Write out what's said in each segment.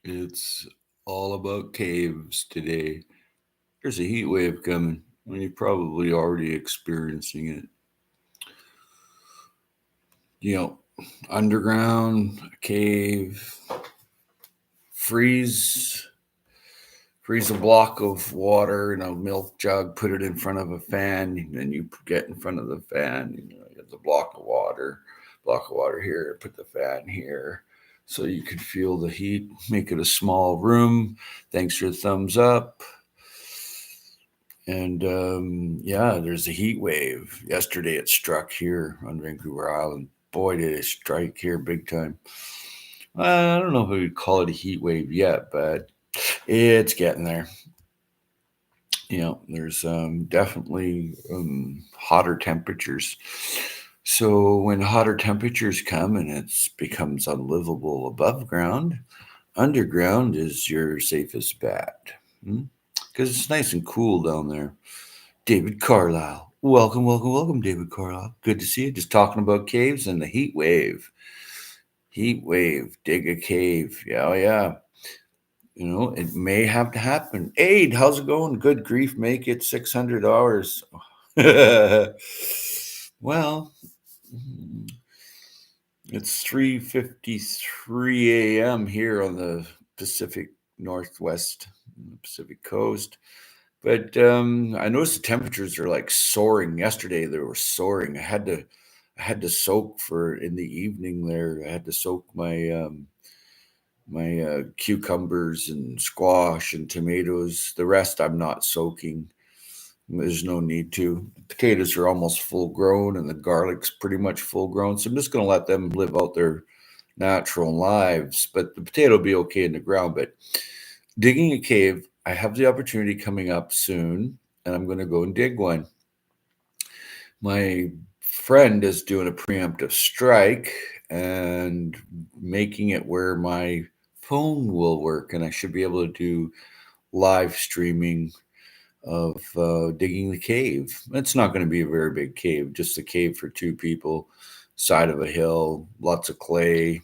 It's all about caves today. There's a heat wave coming, and you're probably already experiencing it. You know, underground, a cave, freeze, freeze a block of water in a milk jug, put it in front of a fan, and then you get in front of the fan. You have the block of water here, put the fan here, so you can feel the heat. Make it a small room. Thanks for the thumbs up. And yeah, there's a heat wave. Yesterday it struck here on Vancouver Island. Boy, did it strike here big time. I don't know if we would call it a heat wave yet, but it's getting there. There's definitely hotter temperatures. So when hotter temperatures come and it becomes unlivable above ground, underground is your safest bet. Because it's nice and cool down there. David Carlisle. Welcome, welcome, welcome, David Carlisle. Good to see you. Just talking about caves and the heat wave. Heat wave, dig a cave. Yeah, yeah. It may have to happen. Aid, how's it going? Good grief, make it 600 hours. Well, it's 3:53 a.m. here on the Pacific Northwest, Pacific Coast. But I noticed the temperatures are like soaring. Yesterday they were soaring. I had to soak for in the evening there. I had to soak my cucumbers and squash and tomatoes. The rest I'm not soaking. There's no need to. Potatoes are almost full grown, and the garlic's pretty much full grown. So I'm just going to let them live out their natural lives. But the potato will be okay in the ground. But digging a cave, I have the opportunity coming up soon, and I'm going to go and dig one. My friend is doing a preemptive strike and making it where my phone will work, and I should be able to do live streaming of digging the cave. It's not going to be a very big cave, just a cave for two people, side of a hill, lots of clay.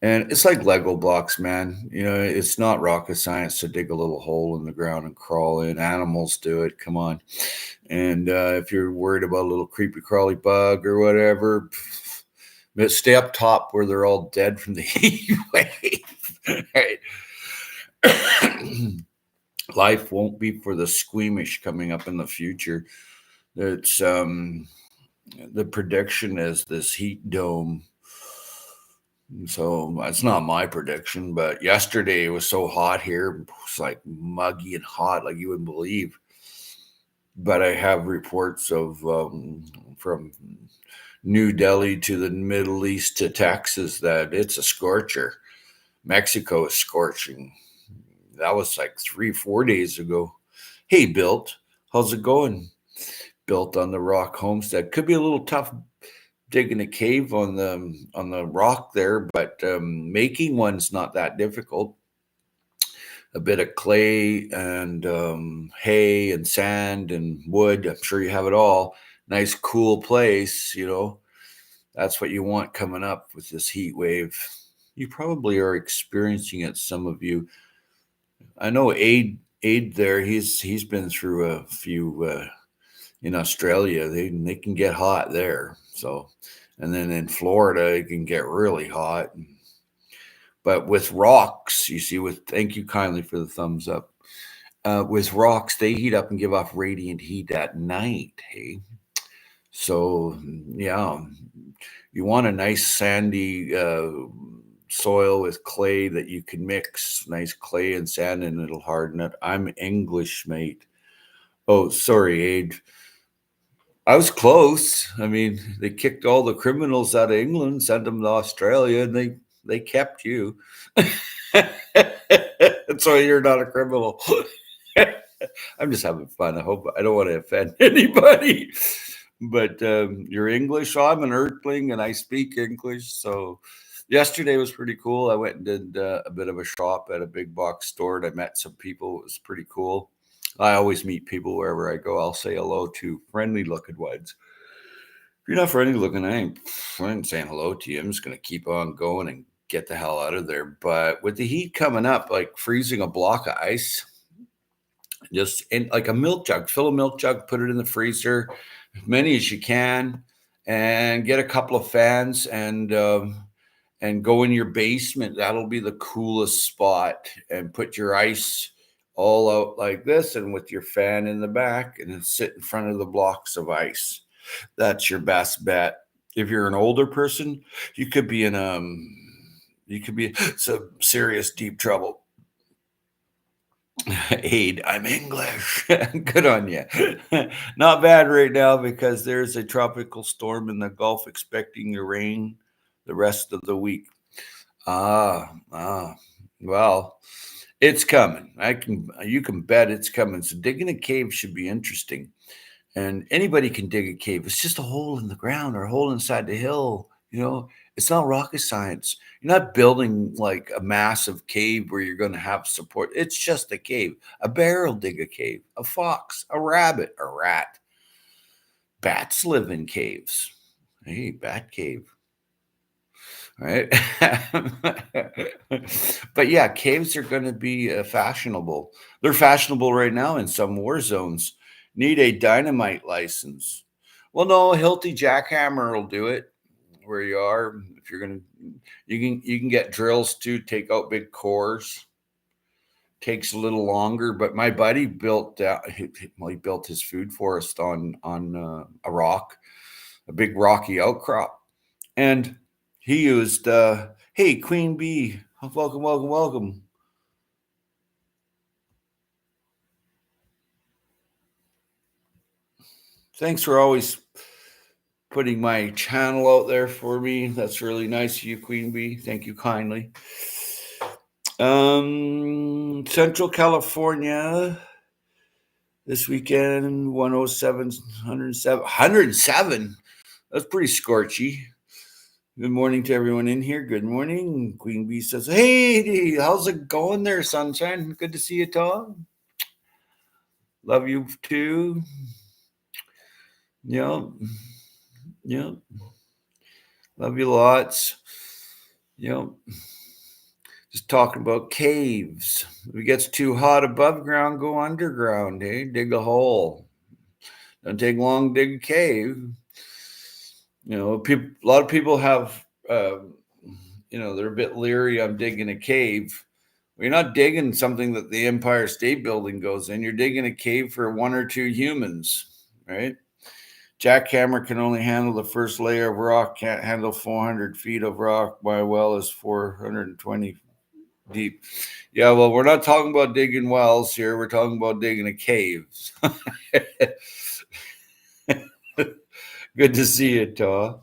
And it's like Lego blocks, man. It's not rocket science to dig a little hole in the ground and crawl in. Animals do it. Come on. And if you're worried about a little creepy crawly bug or whatever, stay up top where they're all dead from the heat wave. Right? Life won't be for the squeamish coming up in the future. It's the prediction is this heat dome. So it's not my prediction, but yesterday it was so hot here. It was like muggy and hot, like you wouldn't believe. But I have reports of from New Delhi to the Middle East to Texas that it's a scorcher. Mexico is scorching. That was like 3, 4 days ago. Hey, Built, how's it going? Built on the rock homestead. Could be a little tough digging a cave on the rock there, but making one's not that difficult. A bit of clay and hay and sand and wood. I'm sure you have it all. Nice, cool place. That's what you want coming up with this heat wave. You probably are experiencing it. Some of you. I know Aid there. He's been through a few in Australia. They can get hot there. So, and then in Florida it can get really hot. But with rocks, you see, thank you kindly for the thumbs up. With rocks, they heat up and give off radiant heat at night. Hey, so yeah, you want a nice sandy soil with clay that you can mix nice clay and sand, and it'll harden it. I'm English, mate. Oh, sorry, Aid. I was close. I mean, they kicked all the criminals out of England, sent them to Australia, and they kept you. So you're not a criminal. I'm just having fun. I don't want to offend anybody. But you're English. So I'm an Earthling and I speak English. So yesterday was pretty cool. I went and did a bit of a shop at a big box store, and I met some people. It was pretty cool. I always meet people wherever I go. I'll say hello to friendly looking ones. If you're not friendly looking, I ain't saying hello to you. I'm just going to keep on going and get the hell out of there. But with the heat coming up, like freezing a block of ice, just in like a milk jug, fill a milk jug, put it in the freezer, as many as you can, and get a couple of fans and go in your basement. That'll be the coolest spot. And put your ice all out like this, and with your fan in the back, and then sit in front of the blocks of ice. That's your best bet. If you're an older person, you could be in some serious deep trouble. Aid, I'm English. Good on you. Not bad right now because there's a tropical storm in the Gulf expecting to rain the rest of the week. Well, it's coming. You can bet it's coming. So digging a cave should be interesting. And anybody can dig a cave. It's just a hole in the ground or a hole inside the hill. It's not rocket science. You're not building like a massive cave where you're going to have support. It's just a cave. A bear will dig a cave. A fox, a rabbit, a rat. Bats live in caves. Hey, bat cave. Right. But yeah, caves are going to be fashionable. They're fashionable right now in some war zones. Need a dynamite license. Well, no, a Hilti jackhammer will do it where you are. If you're gonna, you can get drills to take out big cores. Takes a little longer, but my buddy built he built his food forest on a rock, a big rocky outcrop, and he used hey, Queen Bee, welcome, welcome, welcome. Thanks for always putting my channel out there for me. That's really nice of you, Queen Bee. Thank you kindly. Central California this weekend, 107, 107, 107. That's pretty scorchy. Good morning to everyone in here. Good morning. Queen Bee says, hey, how's it going there, sunshine? Good to see you, Tom. Love you too. Yep. Love you lots. Yep. Just talking about caves. If it gets too hot above ground, go underground. Hey, dig a hole. Don't take long, dig a cave. A lot of people have, they're a bit leery on digging a cave. Well, you're not digging something that the Empire State Building goes in. You're digging a cave for one or two humans, right? Jackhammer can only handle the first layer of rock, can't handle 400 feet of rock. My well is 420 deep. Yeah, well, we're not talking about digging wells here. We're talking about digging a cave. Good to see you, Taw.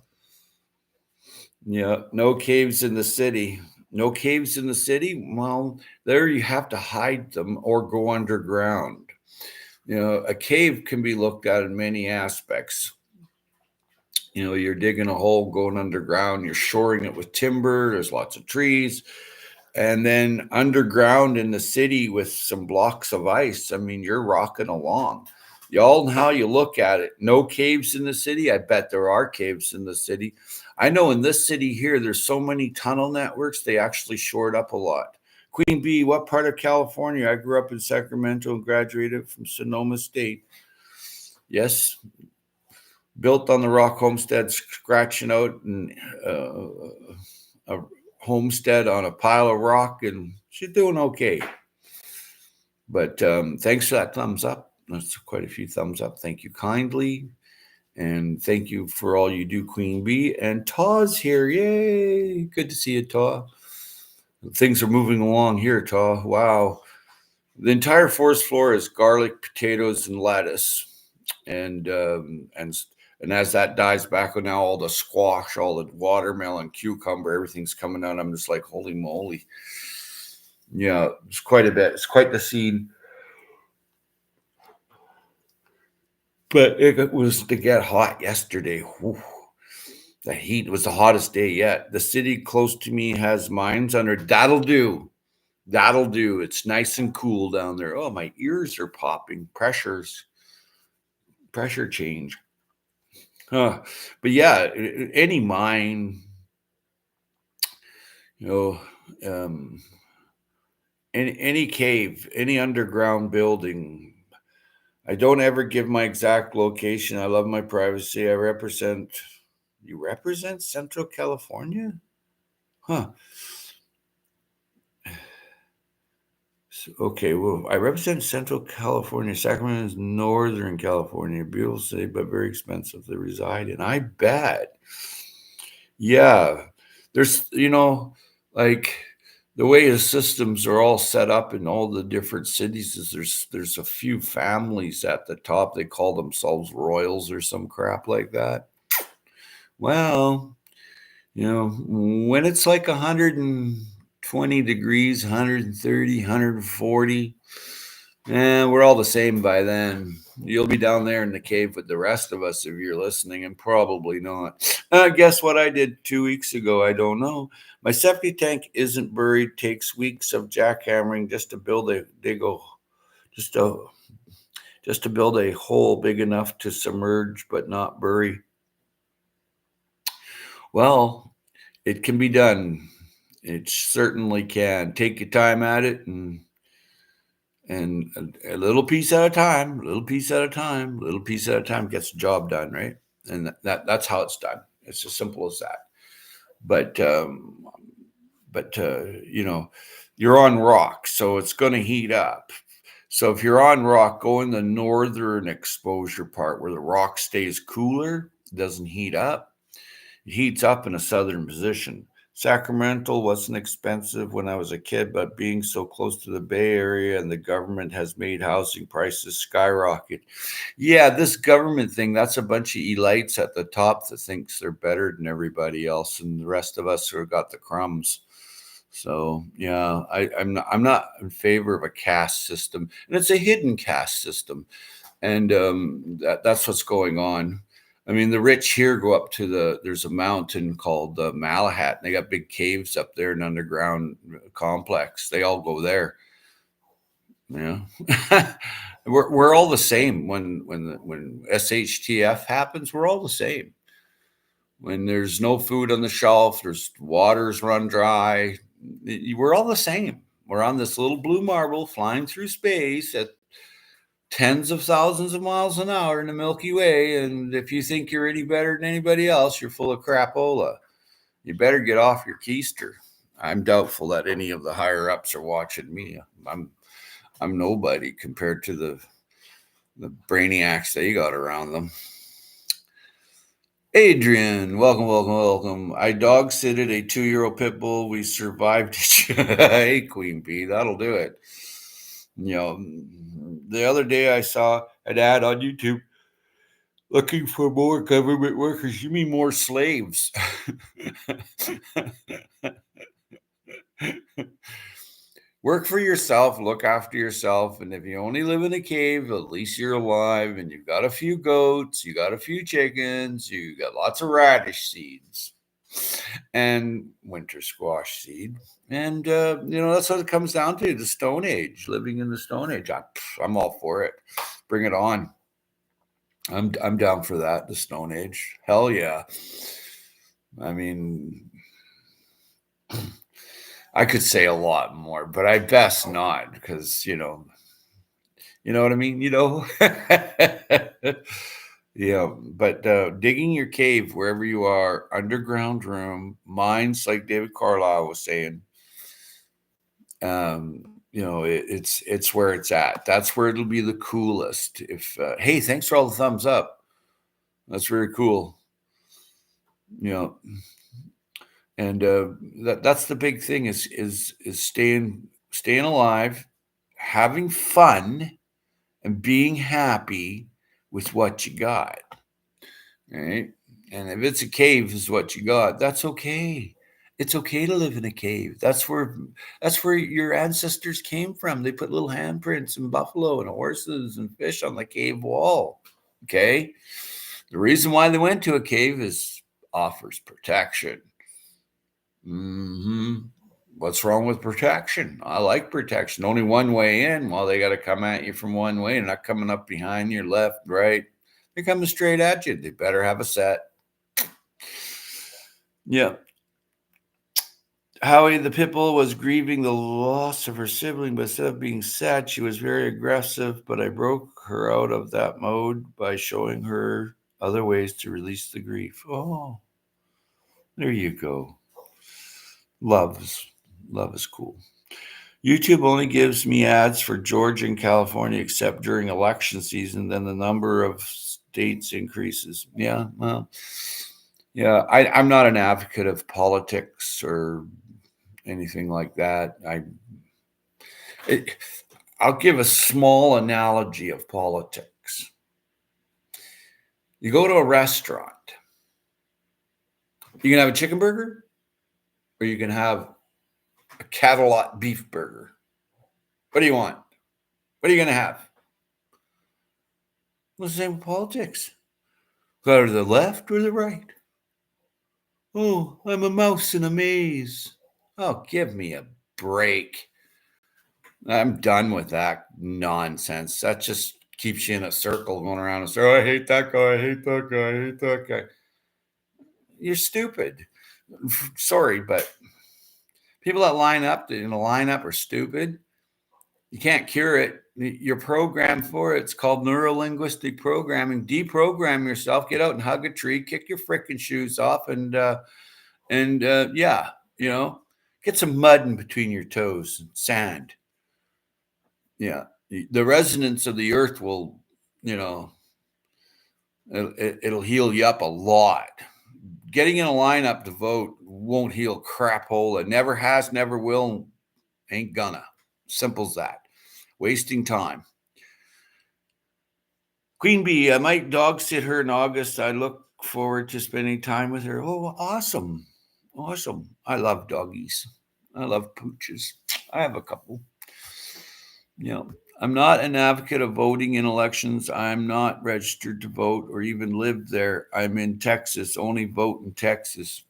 Yeah, no caves in the city. No caves in the city? Well, there you have to hide them or go underground. A cave can be looked at in many aspects. You're digging a hole, going underground, you're shoring it with timber, there's lots of trees. And then underground in the city with some blocks of ice, I mean, you're rocking along. Y'all know how you look at it. No caves in the city? I bet there are caves in the city. I know in this city here, there's so many tunnel networks, they actually shored up a lot. Queen Bee, what part of California? I grew up in Sacramento and graduated from Sonoma State. Yes, built on the rock homestead, scratching out a homestead on a pile of rock, and she's doing okay. But thanks for that thumbs up. That's quite a few thumbs up. Thank you kindly. And thank you for all you do, Queen Bee. And Taw's here. Yay. Good to see you, Taw. Things are moving along here, Taw. Wow. The entire forest floor is garlic, potatoes, and lettuce. And as that dies back, now all the squash, all the watermelon, cucumber, everything's coming out. I'm just like, holy moly. Yeah, it's quite a bit. It's quite the scene. But it was to get hot yesterday. Whew. The heat was the hottest day yet. The city close to me has mines under. That'll do. That'll do. It's nice and cool down there. Oh, my ears are popping. Pressure change. But yeah, any mine, know, any cave, any underground building. I don't ever give my exact location. I love my privacy. You represent Central California? Huh. Okay, well, I represent Central California. Sacramento is Northern California. Beautiful city, but very expensive to reside in. I bet. Yeah. There's, like the way the systems are all set up in all the different cities is there's a few families at the top. They call themselves royals or some crap like that. Well, when it's like 120 degrees, 130, 140, and we're all the same by then. You'll be down there in the cave with the rest of us if you're listening, and probably not. Guess what I did 2 weeks ago? I don't know. My septic tank isn't buried. Takes weeks of jackhammering just to build just to just to build a hole big enough to submerge but not bury. Well, it can be done. It certainly can. Take your time at it and a little piece at a time, little piece at a time, little piece at a time gets the job done, right? And that's how it's done. It's as simple as that. But you're on rock, so it's going to heat up. So if you're on rock, go in the northern exposure part where the rock stays cooler, doesn't heat up. It heats up in a southern position. Sacramento wasn't expensive when I was a kid, but being so close to the Bay Area and the government has made housing prices skyrocket. Yeah, this government thing, that's a bunch of elites at the top that thinks they're better than everybody else, and the rest of us who have got the crumbs. So yeah, I'm not in favor of a caste system, and it's a hidden caste system, and that's what's going on. I mean, the rich here go up to there's a mountain called Malahat, and they got big caves up there, an underground complex. They all go there. Yeah, we're all the same. When SHTF happens, we're all the same. When there's no food on the shelf, there's waters run dry. We're all the same. We're on this little blue marble flying through space at tens of thousands of miles an hour in the Milky Way. And if you think you're any better than anybody else, you're full of crapola. You better get off your keister. I'm doubtful that any of the higher ups are watching me. I'm nobody compared to the brainiacs they got around them. Adrian, welcome, welcome, welcome. I dog sitted a 2-year-old pit bull. We survived. Hey, Queen Bee, that'll do it. The other day I saw an ad on YouTube looking for more government workers. You mean more slaves? Work for yourself, look after yourself, and if you only live in a cave, at least you're alive and you've got a few goats, you got a few chickens, you got lots of radish seeds and winter squash seed. And that's what it comes down to, the Stone Age, living in the Stone Age. I'm all for it. Bring it on. I'm down for that, the Stone Age. Hell yeah. I mean, I could say a lot more, but I best not because, you know what I mean? Yeah, but digging your cave wherever you are, underground room, mines, like David Carlisle was saying, it's where it's at. That's where it'll be the coolest. If hey, thanks for all the thumbs up. That's very cool. And that's the big thing is staying alive, having fun, and being happy with what you got. Right? And if it's a cave is what you got, that's okay. It's okay to live in a cave. That's where your ancestors came from. They put little handprints and buffalo and horses and fish on the cave wall. Okay. The reason why they went to a cave is offers protection. What's wrong with protection? I like protection. Only one way in. Well, they got to come at you from one way. They're not coming up behind you, left, right. They're coming straight at you. They better have a set. Yeah. Howie the Pitbull was grieving the loss of her sibling, but instead of being sad, she was very aggressive. But I broke her out of that mode by showing her other ways to release the grief. Oh, there you go. Love is cool. YouTube only gives me ads for Georgia and California, except during election season. Then the number of states increases. Yeah, well, yeah. I'm not an advocate of politics or anything like that. I'll give a small analogy of politics. You go to a restaurant. You can have a chicken burger, or you can have a Catalot beef burger. What do you want? What are you going to have? Well, the same with politics. Go to the left or the right? Oh, I'm a mouse in a maze. Oh, give me a break. I'm done with that nonsense. That just keeps you in a circle going around and say, oh, I hate that guy, I hate that guy, I hate that guy. You're stupid. Sorry, but people that line up in a lineup are stupid. You can't cure it. You're programmed for it. It's called neurolinguistic programming. Deprogram yourself. Get out and hug a tree. Kick your freaking shoes off, and yeah, get some mud in between your toes and sand. Yeah, the resonance of the earth will, it'll heal you up a lot. Getting in a lineup to vote won't heal crap hole. It never has, never will, ain't gonna. Simple as that. Wasting time. Queen Bee, I might dog sit her in August. I look forward to spending time with her. Oh, awesome. Awesome. I love doggies. I love pooches. I have a couple. I'm not an advocate of voting in elections. I'm not registered to vote or even live there. I'm in Texas, only vote in Texas.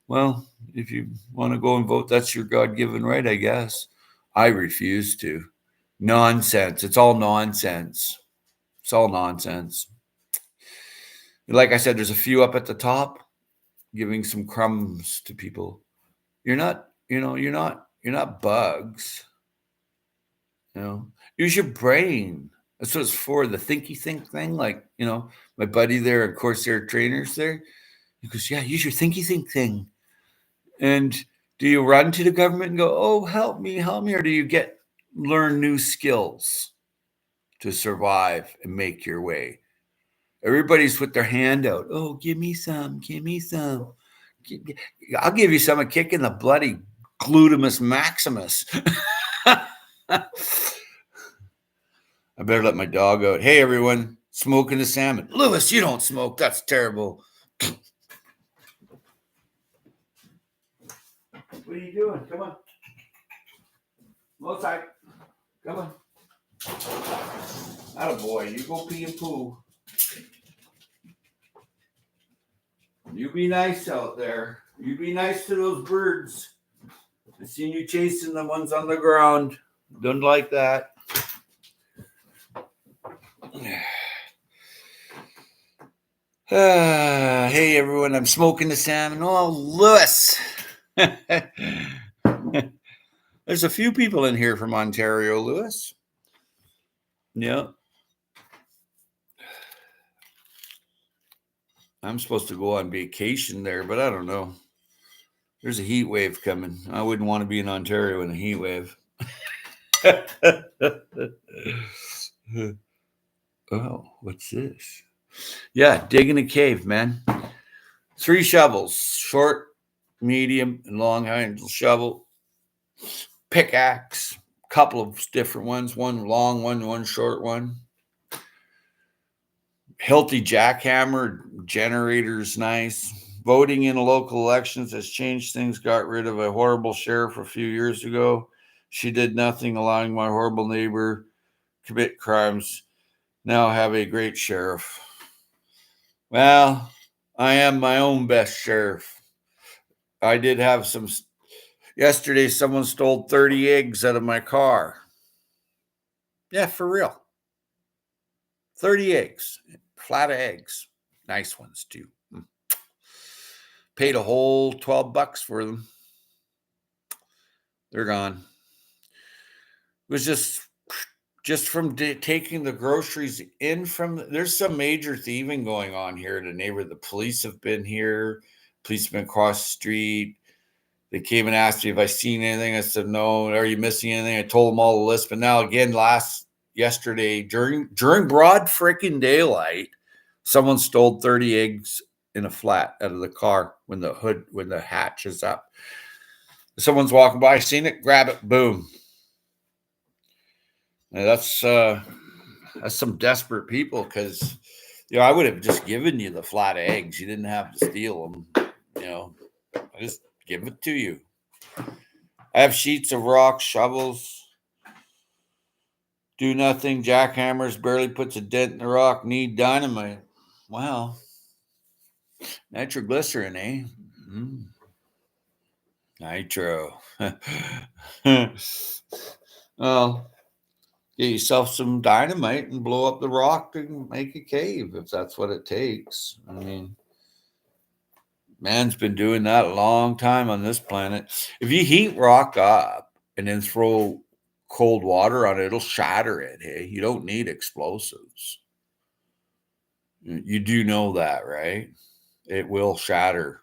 Well, if you want to go and vote, that's your God-given right, I guess. I refuse to. Nonsense. It's all nonsense. It's all nonsense. Like I said, there's a few up at the top giving some crumbs to people. You're not bugs. Use your brain. That's what it's for. The thinky think thing. Like, my buddy there at Corsair Trainers there, he goes, yeah, use your thinky think thing. And do you run to the government and go, oh, help me, or do you learn new skills to survive and make your way? Everybody's with their hand out. Oh, give me some. I'll give you some, a kick in the bloody glutamus maximus. I better let my dog out. Hey, everyone, smoking the salmon. Lewis, you don't smoke. That's terrible. What are you doing? Come on. Outside. Come on. Attaboy, you go pee and poo. You be nice out there. You be nice to those birds. I seen you chasing the ones on the ground. Don't like that. Hey, everyone, I'm smoking the salmon. Oh, Lewis. There's a few people in here from Ontario, Lewis. Yeah. I'm supposed to go on vacation there, but I don't know. There's a heat wave coming. I wouldn't want to be in Ontario in a heat wave. Oh, what's this? Yeah, digging a cave, man. 3 shovels, short, medium, and long handle shovel. Pickaxe, couple of different ones, one long one short one. Hilti jackhammer, generator's nice. Voting in local elections has changed things. Got rid of a horrible sheriff a few years ago. She did nothing, allowing my horrible neighbor commit crimes. Now I have a great sheriff. Well, I am my own best sheriff. I did have some. Yesterday, someone stole 30 eggs out of my car. Yeah, for real. 30 eggs, flat of eggs. Nice ones, too. Paid a whole $12 for them. They're gone. It was just from taking the groceries in from. There's some major thieving going on here in the neighborhood. The police have been here. Police have been across the street. They came and asked me if I seen anything. I said no. Are you missing anything? I told them all the list. But now again, yesterday during broad freaking daylight, someone stole 30 eggs in a flat out of the car when the hatch is up. Someone's walking by, seen it, grab it, boom. And that's some desperate people, because I would have just given you the flat eggs. You didn't have to steal them. I just give it to you. I have sheets of rock, shovels. Do nothing. Jackhammers, barely puts a dent in the rock. Need dynamite. Wow. Nitroglycerin, eh? Mm. Nitro. Well, get yourself some dynamite and blow up the rock and make a cave, if that's what it takes. I mean, man's been doing that a long time on this planet. If you heat rock up and then throw cold water on it, it'll shatter it. Hey, you don't need explosives. You do know that, right? It will shatter.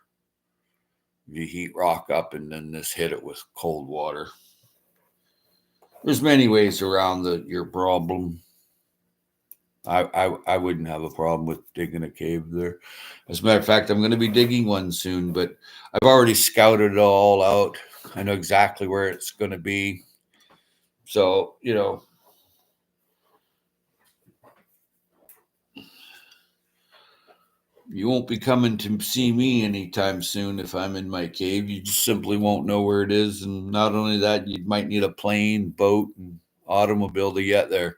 You heat rock up and then just hit it with cold water. There's many ways around your problem. I wouldn't have a problem with digging a cave there. As a matter of fact, I'm going to be digging one soon, but I've already scouted it all out. I know exactly where it's going to be. So, you won't be coming to see me anytime soon if I'm in my cave. You just simply won't know where it is. And not only that, you might need a plane, boat, and automobile to get there.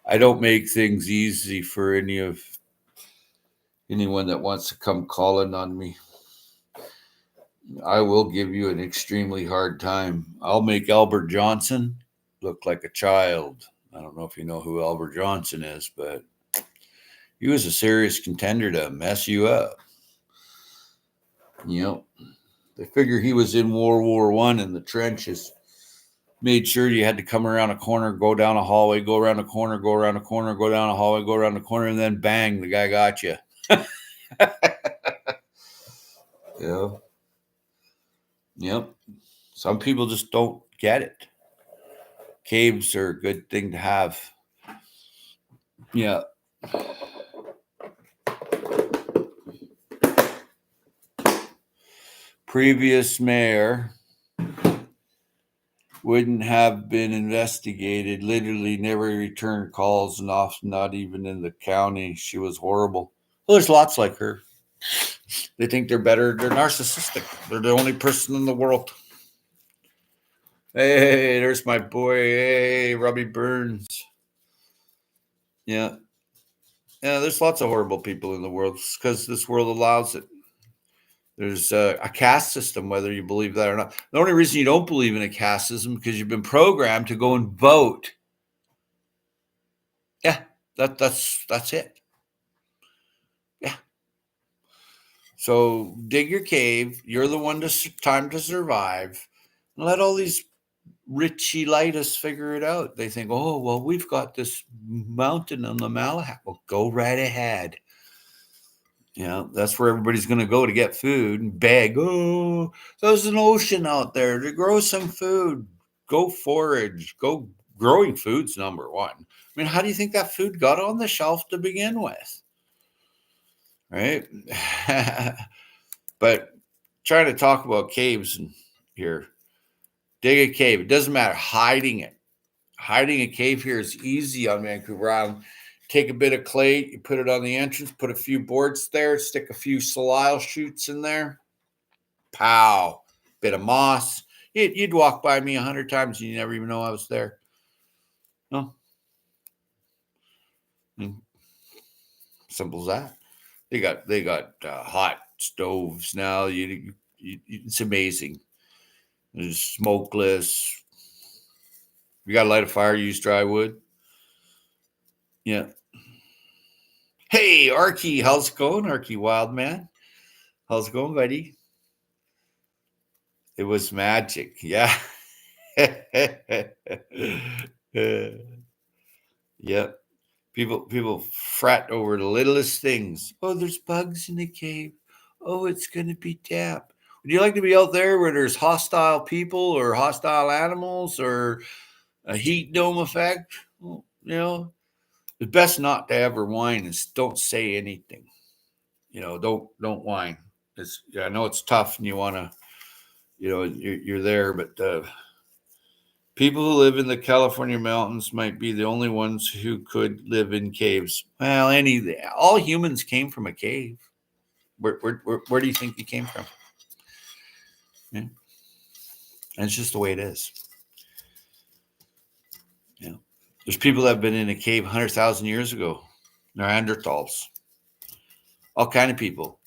I don't make things easy for anyone that wants to come calling on me. I will give you an extremely hard time. I'll make Albert Johnson look like a child. I don't know if you know who Albert Johnson is, but he was a serious contender to mess you up. They figure he was in World War I in the trenches. Made sure you had to come around a corner, go down a hallway, go around a corner, go around a corner, go down a hallway, go around a corner, and then bang, the guy got you. Yep. Some people just don't get it. Caves are a good thing to have. Yeah. Previous mayor wouldn't have been investigated, literally never returned calls, and often not even in the county. She was horrible. Well, there's lots like her. They think they're better. They're narcissistic. They're the only person in the world. Hey, there's my boy. Hey, Robbie Burns. Yeah. Yeah, there's lots of horrible people in the world because this world allows it. There's a caste system, whether you believe that or not. The only reason you don't believe in a caste system is because you've been programmed to go and vote. Yeah, that's it. Yeah. So dig your cave. You're the one time to survive. And let all these Richielitis figure it out. They think, oh, well, we've got this mountain on the Malahat. Well, go right ahead. That's where everybody's going to go to get food and beg. Oh, there's an ocean out there to grow some food. Go forage. Go growing food's number one. I mean, how do you think that food got on the shelf to begin with? Right? But trying to talk about caves here. Dig a cave. It doesn't matter. Hiding it. Hiding a cave here is easy on Vancouver Island. Take a bit of clay, you put it on the entrance, put a few boards there, stick a few salal shoots in there. Pow. Bit of moss. You'd walk by me 100 times and you never even know I was there. No. Simple as that. They got hot stoves now. It's amazing. It's smokeless. You got to light a fire, use dry wood. Yeah. Hey, Arky, how's it going, Arky Wildman? How's it going, buddy? It was magic. Yeah. Yep. People fret over the littlest things. Oh, there's bugs in the cave. Oh, it's going to be damp. Would you like to be out there where there's hostile people or hostile animals or a heat dome effect? Well, it's best not to ever whine and don't say anything. Don't whine. I know it's tough and you want to, you're there, but people who live in the California mountains might be the only ones who could live in caves. Well, all humans came from a cave. Where do you think you came from? Yeah. And it's just the way it is. Yeah. There's people that have been in a cave 100,000 years ago. Neanderthals. All kind of people.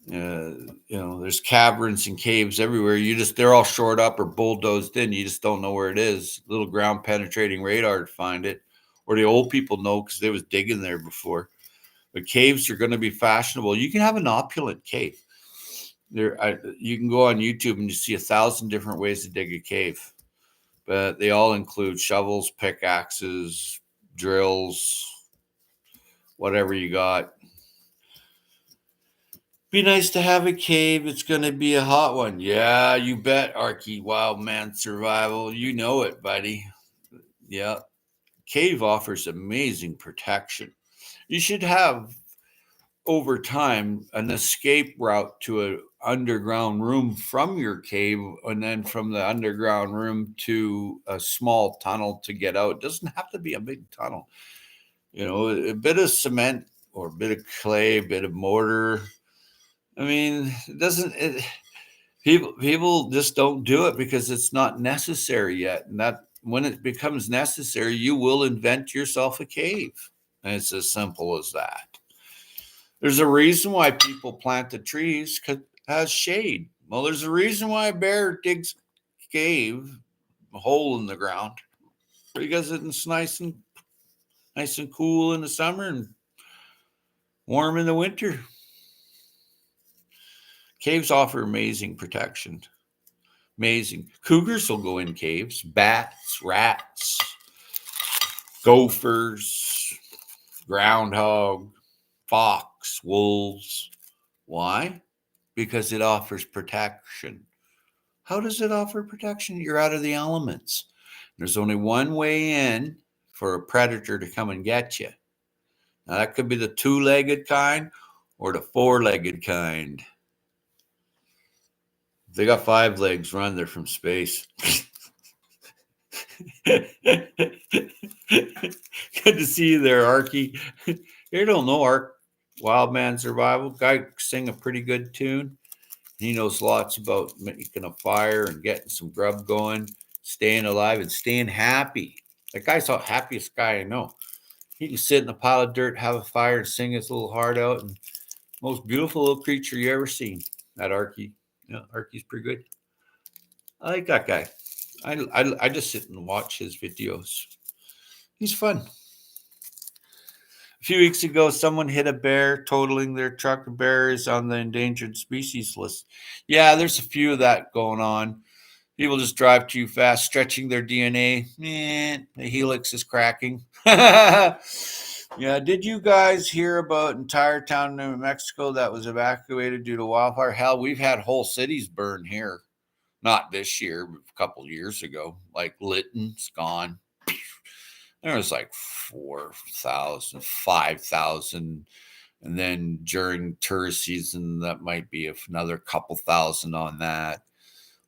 There's caverns and caves everywhere. They're all shored up or bulldozed in. You just don't know where it is. Little ground penetrating radar to find it. Or the old people know because they was digging there before. But caves are going to be fashionable. You can have an opulent cave. You can go on YouTube and you see 1,000 different ways to dig a cave. But they all include shovels, pickaxes, drills, whatever you got. Be nice to have a cave. It's going to be a hot one. Yeah, you bet, Arky Wildman Survival. You know it, buddy. Yeah. Cave offers amazing protection. You should have, over time, an escape route to an underground room from your cave, and then from the underground room to a small tunnel to get out. It doesn't have to be a big tunnel. A bit of cement or a bit of clay, a bit of mortar. I mean, people just don't do it because it's not necessary yet. And that when it becomes necessary, you will invent yourself a cave. And it's as simple as that. There's a reason why people plant the trees because it has shade. Well, there's a reason why a bear digs a cave, a hole in the ground, because it's nice and cool in the summer and warm in the winter. Caves offer amazing protection. Amazing. Cougars will go in caves, bats, rats, gophers, groundhog, fox, wolves. Why? Because it offers protection. How does it offer protection? You're out of the elements. There's only one way in for a predator to come and get you. Now, that could be the 2-legged kind or the 4-legged kind. If they got 5 legs, run, they're from space. Good to see you there, Arky. You don't know Ark Wildman Survival. Guy sing a pretty good tune. He knows lots about making a fire and getting some grub going, staying alive and staying happy. That guy's the happiest guy I know. He can sit in a pile of dirt, have a fire, and sing his little heart out. And most beautiful little creature you ever seen. That Arky. Yeah, Arky's pretty good. I like that guy. I just sit and watch his videos. He's fun. A few weeks ago, someone hit a bear, totaling their truck of berries on the endangered species list. Yeah, there's a few of that going on. People just drive too fast, stretching their DNA. The helix is cracking. Yeah, did you guys hear about entire town in New Mexico that was evacuated due to wildfire? Hell, we've had whole cities burn here. Not this year, but a couple years ago. Like Lytton's gone. There was like 4,000, 5,000. And then during tourist season, that might be another couple thousand on that.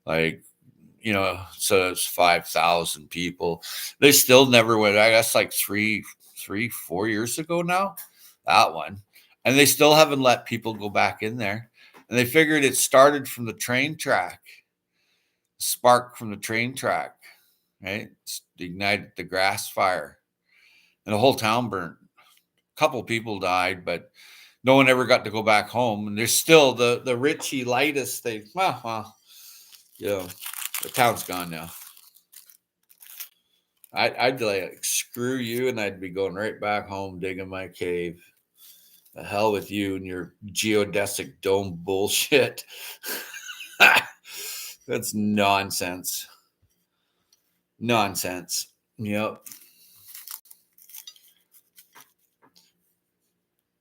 So it's 5,000 people. They still never went. I guess like 4 years ago now, that one. And they still haven't let people go back in there. And they figured it started from the train track, spark from the train track, right? It's ignited the grass fire. And the whole town burned. A couple people died, but no one ever got to go back home. And there's still the Richie Lightus thing. The town's gone now. I'd like, screw you, and I'd be going right back home digging my cave. The hell with you and your geodesic dome bullshit. That's nonsense. Nonsense. Yep.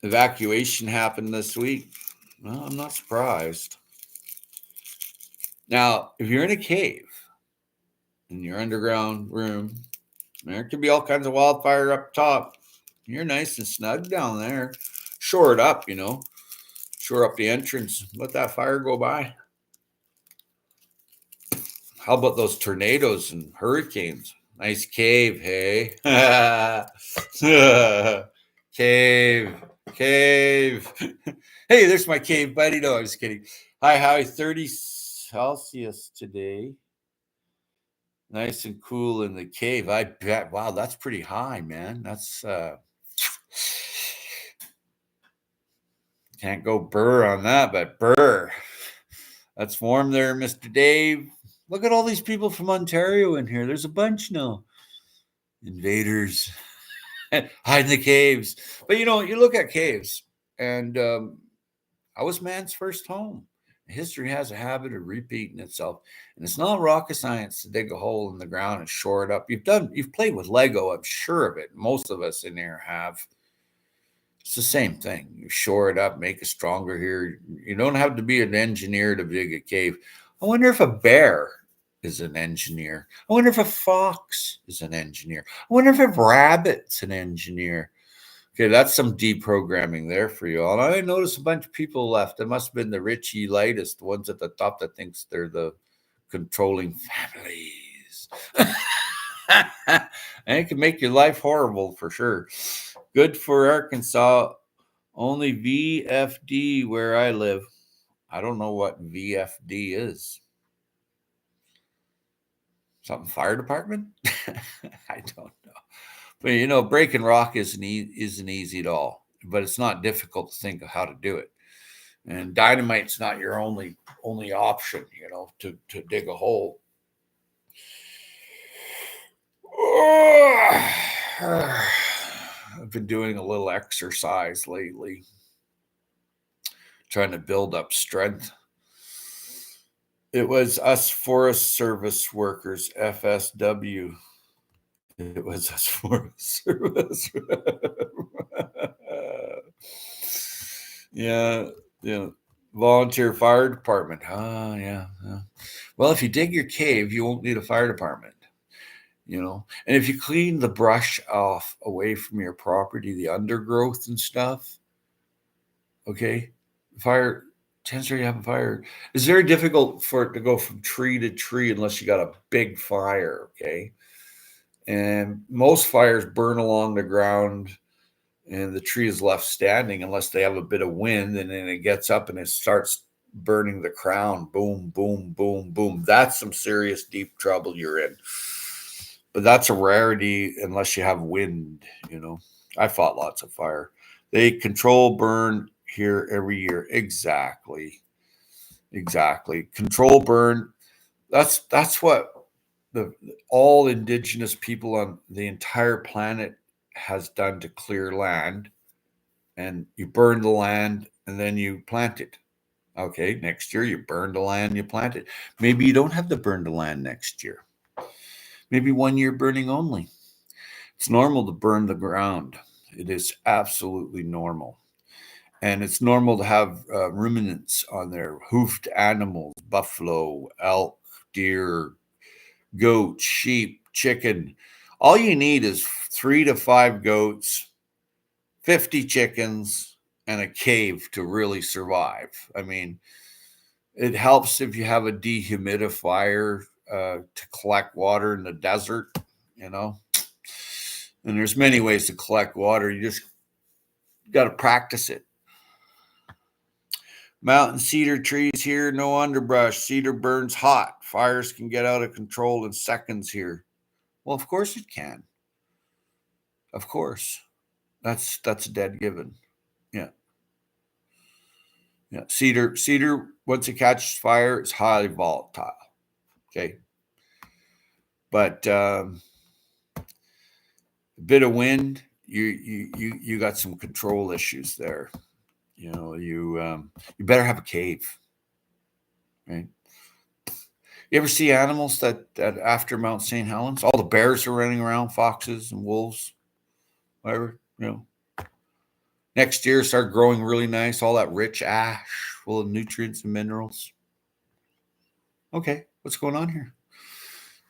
Evacuation happened this week. Well, I'm not surprised. Now, if you're in a cave in your underground room, there could be all kinds of wildfire up top. You're nice and snug down there. Shore it up, shore up the entrance. Let that fire go by. How about those tornadoes and hurricanes? Nice cave, hey? Cave, cave. Hey, there's my cave buddy. No, I was kidding. Hi, Howie. 30 Celsius today. Nice and cool in the cave. I bet. Wow, that's pretty high, man. That's can't go burr on that, but burr. That's warm there, Mr. Dave. Look at all these people from Ontario in here. There's a bunch now. Invaders. Hide in the caves. But you look at caves, and I was man's first home. History has a habit of repeating itself, and it's not rocket science to dig a hole in the ground and shore it up. You've played with Lego, I'm sure of it. Most of us in here have. It's the same thing. You shore it up, make it stronger here. You don't have to be an engineer to dig a cave. I wonder if a bear is an engineer. I wonder if a fox is an engineer. I wonder if a rabbit's an engineer. Okay, that's some deprogramming there for you all. I noticed a bunch of people left. It must have been the rich elitists, the ones at the top that thinks they're the controlling families. And it can make your life horrible for sure. Good for Arkansas. Only VFD where I live. I don't know what VFD is. Something fire department? I don't know. But breaking rock isn't easy at all. But it's not difficult to think of how to do it. And dynamite's not your only option, to dig a hole. I've been doing a little exercise lately, trying to build up strength. It was us Forest Service workers, FSW. It was us Forest Service. Yeah. Volunteer fire department. Yeah. Well, if you dig your cave, you won't need a fire department. And if you clean the brush off away from your property, the undergrowth and stuff, okay, fire, chances are you have a fire. It's very difficult for it to go from tree to tree unless you got a big fire, okay? And most fires burn along the ground and the tree is left standing unless they have a bit of wind, and then it gets up and it starts burning the crown. Boom, boom, boom, boom. That's some serious deep trouble you're in. But that's a rarity unless you have wind, I fought lots of fire. They control burn here every year. Exactly. Control burn. That's what all indigenous people on the entire planet has done to clear land. And you burn the land and then you plant it. Okay, next year you burn the land, you plant it. Maybe you don't have to burn the land next year. Maybe 1 year burning only. It's normal to burn the ground. It is absolutely normal. And it's normal to have ruminants on there, hoofed animals, buffalo, elk, deer, goat, sheep, chicken. All you need is 3 to 5 goats, 50 chickens, and a cave to really survive. I mean, it helps if you have a dehumidifier to collect water in the desert, And there's many ways to collect water. You just got to practice it. Mountain cedar trees here, no underbrush. Cedar burns hot. Fires can get out of control in seconds here. Well, of course it can. Of course. That's a dead given. Yeah. Cedar, once it catches fire, it's highly volatile. Okay. But a bit of wind, you got some control issues there. You better have a cave, right? You ever see animals that after Mount St. Helens, all the bears are running around, foxes and wolves, whatever, next year start growing really nice, all that rich ash full of nutrients and minerals. Okay, what's going on here?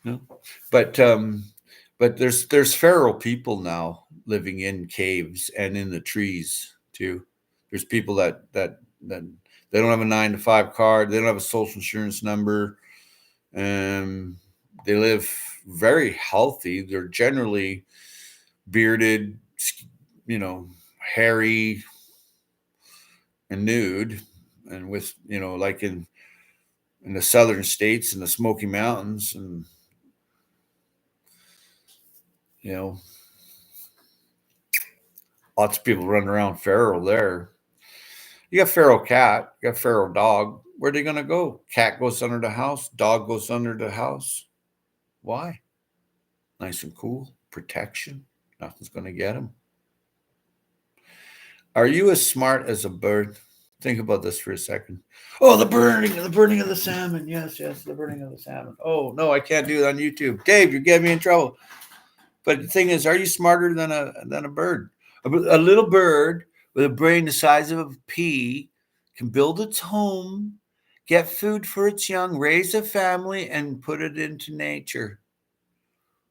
You know? But there's feral people now living in caves and in the trees too. There's people that they don't have a 9 to 5 card, they don't have a social insurance number, and they live very healthy. They're generally bearded, hairy and nude, and with like in the southern states and the Smoky Mountains, and you know lots of people running around feral there. You got feral cat, you got feral dog. Where are they gonna go? Cat goes under the house, dog goes under the house. Why? Nice and cool, protection. Nothing's gonna get them. Are you as smart as a bird? Think about this for a second. Oh, the burning of the salmon. Yes, the burning of the salmon. Oh no, I can't do it on YouTube. Dave, you're getting me in trouble. But the thing is, are you smarter than a bird? A little bird with a brain the size of a pea can build its home, get food for its young, raise a family, and put it into nature.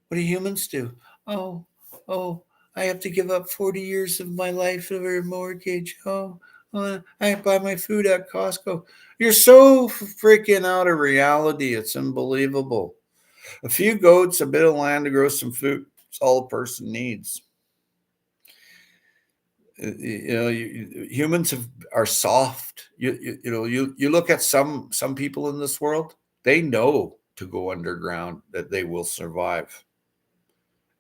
What do humans do? Oh, oh, I have to give up 40 years of my life for a mortgage. I buy my food at Costco. You're so freaking out of reality. It's unbelievable. A few goats, a bit of land to grow some food. It's all a person needs. Humans are soft. You look at some people in this world. They know to go underground, that they will survive.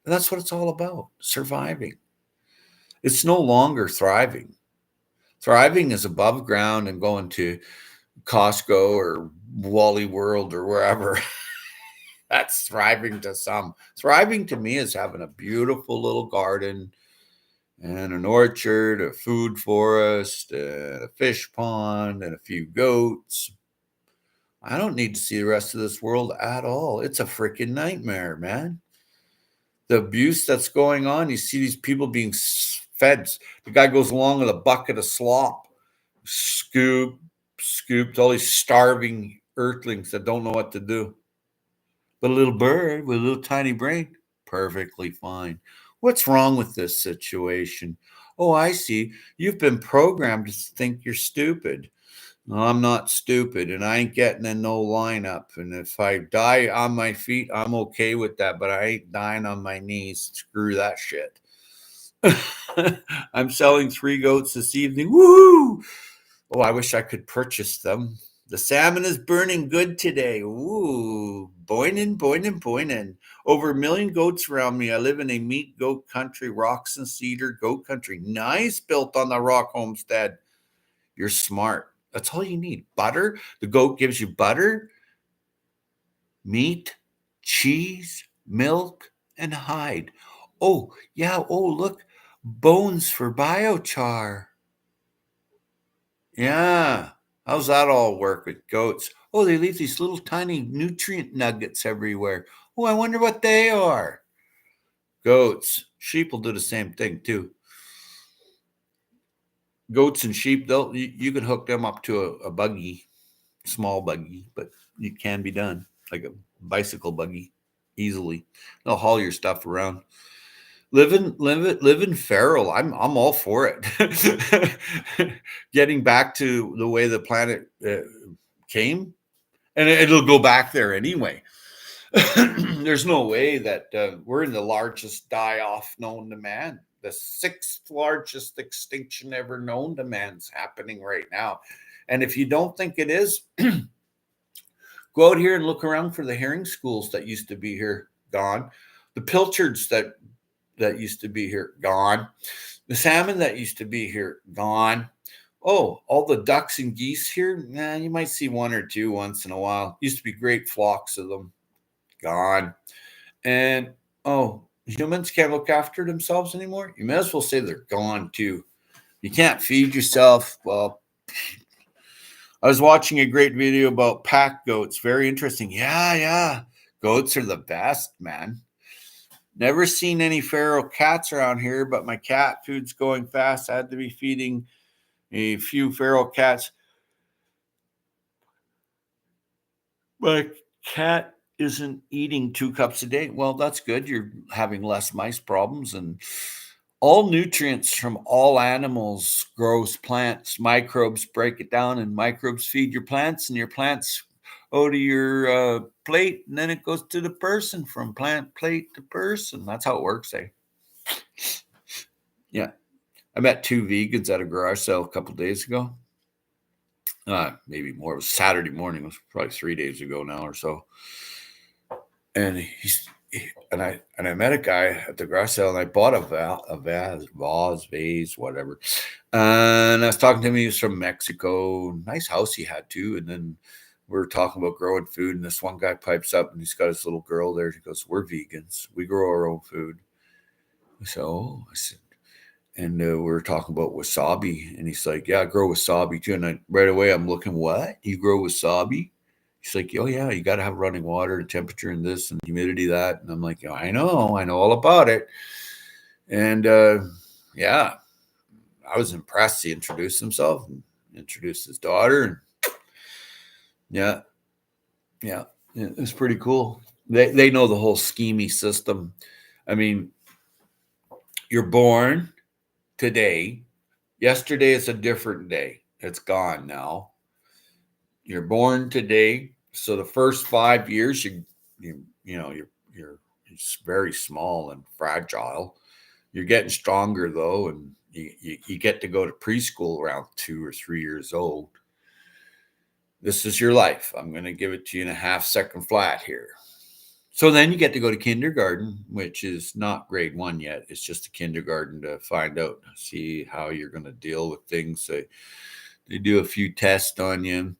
And that's what it's all about, surviving. It's no longer thriving. Thriving is above ground and going to Costco or Wally World or wherever. That's thriving to some. Thriving to me is having a beautiful little garden and an orchard, a food forest, a fish pond, and a few goats. I don't need to see the rest of this world at all. It's a freaking nightmare, man. The abuse that's going on, you see these people being fed. The guy goes along with a bucket of slop, scooped, all these starving earthlings that don't know what to do. But a little bird with a little tiny brain, perfectly fine. What's wrong with this situation? Oh, I see. You've been programmed to think you're stupid. No, I'm not stupid, and I ain't getting in no lineup. And if I die on my feet, I'm okay with that, but I ain't dying on my knees. Screw that shit. I'm selling 3 goats this evening. Woo! Oh, I wish I could purchase them. The salmon is burning good today. Ooh, boinin', boinin', boinin'. Over 1,000,000 goats around me. I live in a meat goat country, rocks and cedar goat country. Nice, built on the rock homestead. You're smart. That's all you need. Butter. The goat gives you butter, meat, cheese, milk, and hide. Oh, yeah. Oh, look. Bones for biochar. Yeah. How's that all work with goats? Oh, they leave these little tiny nutrient nuggets everywhere. Oh, I wonder what they are. Goats. Sheep will do the same thing too. Goats and sheep, you can hook them up to a buggy, small buggy, but it can be done, like a bicycle buggy, easily. They'll haul your stuff around. Living feral. I'm all for it. Getting back to the way the planet came, and it'll go back there anyway. There's no way that we're in the largest die-off known to man. The 6th largest extinction ever known to man's happening right now. And if you don't think it is, go out here and look around for the herring schools that used to be here, gone. The pilchards that used to be here, gone. The salmon that used to be here, gone. Oh, all the ducks and geese here, you might see 1 or 2 once in a while. Used to be great flocks of them, gone. And oh, humans can't look after themselves anymore. You may as well say they're gone too. You can't feed yourself. Well, I was watching a great video about pack goats. Very interesting. Yeah. Goats are the best, man. Never seen any feral cats around here, but my cat food's going fast. I had to be feeding a few feral cats. My cat isn't eating 2 cups a day. Well, that's good. You're having less mice problems, and all nutrients from all animals grows plants. Microbes break it down, and microbes feed your plants, and your plants go to your plate, and then it goes to the person from plant plate to person. That's how it works, eh? Yeah. I met 2 vegans at a garage sale a couple days ago. Maybe more. It was Saturday morning. It was probably 3 days ago now or so. And I met a guy at the garage sale, and I bought a vase, whatever. And I was talking to him. He was from Mexico. Nice house he had too. And then we were talking about growing food. And this one guy pipes up, and he's got his little girl there. He goes, "We're vegans. We grow our own food." So I said, and we were talking about wasabi, and he's like, "Yeah, I grow wasabi too." And right away, I'm looking, "What? You grow wasabi?" He's like, "Oh yeah, you got to have running water and temperature and this and humidity that." And I'm like, "Oh, I know all about it." And yeah, I was impressed. He introduced himself and introduced his daughter, and yeah, it was pretty cool. They know the whole schemy system. I mean, you're born today. Yesterday is a different day. It's gone now. You're born today, so the first 5 years, you're very small and fragile. You're getting stronger though, and you get to go to preschool around 2 or 3 years old. This is your life. I'm going to give it to you in a half second flat here. So then you get to go to kindergarten, which is not grade 1 yet. It's just a kindergarten to find out, see how you're going to deal with things. They do a few tests on you.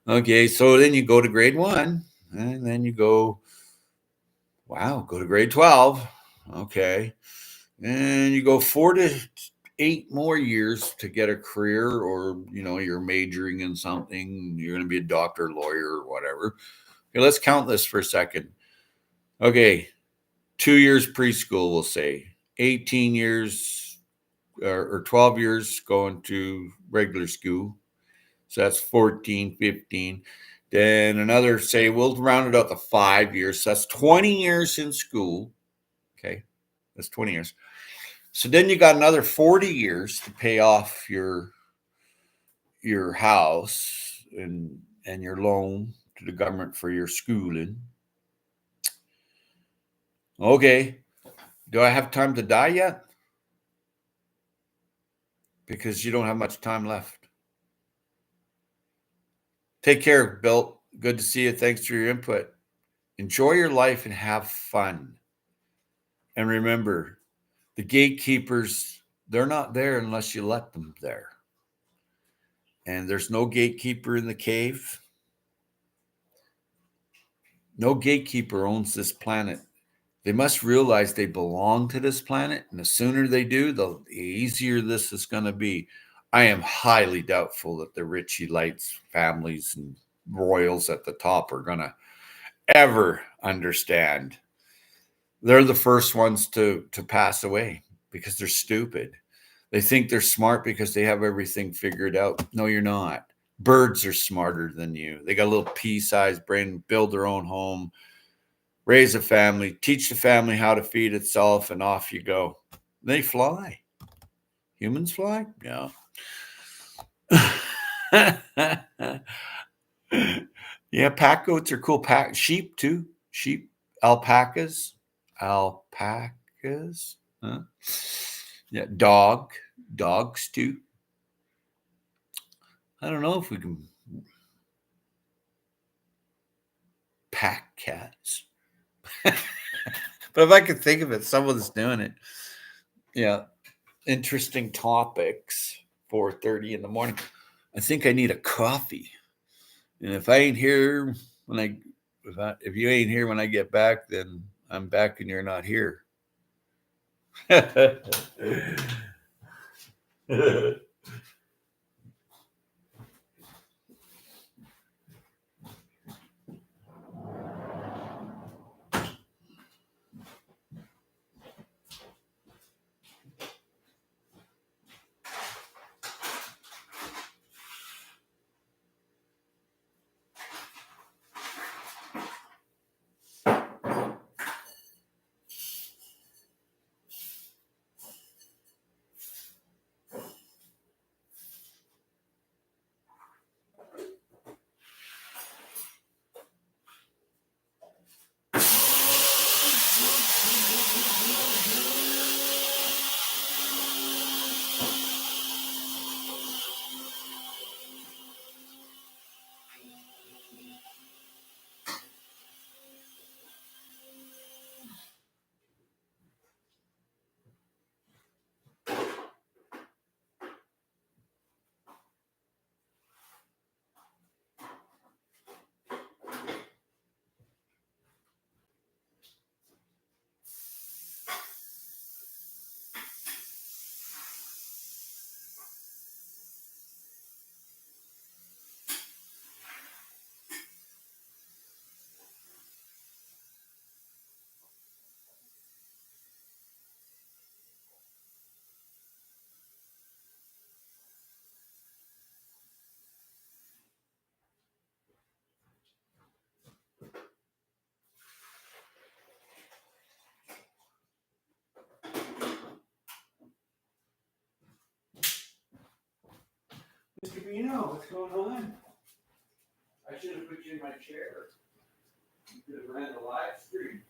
Okay, so then you go to grade 1, and then you go to grade 12. Okay. And you go 4 to 8 more years to get a career, or you're majoring in something. You're going to be a doctor, lawyer, or whatever. Okay, let's count this for a second. Okay, 2 years preschool, we'll say. 18 years or 12 years going to regular school. So that's 14, 15. Then another, say, we'll round it out to 5 years. So that's 20 years in school. Okay, that's 20 years. So then you got another 40 years to pay off your house and your loan to the government for your schooling. Okay, do I have time to die yet? Because you don't have much time left. Take care, Bill. Good to see you. Thanks for your input. Enjoy your life and have fun. And remember, the gatekeepers, they're not there unless you let them there. And there's no gatekeeper in the cave. No gatekeeper owns this planet. They must realize they belong to this planet. And the sooner they do, the easier this is going to be. I am highly doubtful that the rich elites, families, and royals at the top are going to ever understand. They're the first ones to pass away because they're stupid. They think they're smart because they have everything figured out. No, you're not. Birds are smarter than you. They got a little pea-sized brain, build their own home, raise a family, teach the family how to feed itself, and off you go. They fly. Humans fly? Yeah. Yeah, pack goats are cool. Sheep too. Sheep, alpacas. Huh? Yeah, dogs too. I don't know if we can pack cats. But if I could think of it, someone's doing it. Yeah. Interesting topics. 4:30 in the morning. I think I need a coffee. And if I ain't here if you ain't here when I get back, then I'm back and you're not here. Sabina, what's going on? I should have put you in my chair. You could have ran the live stream.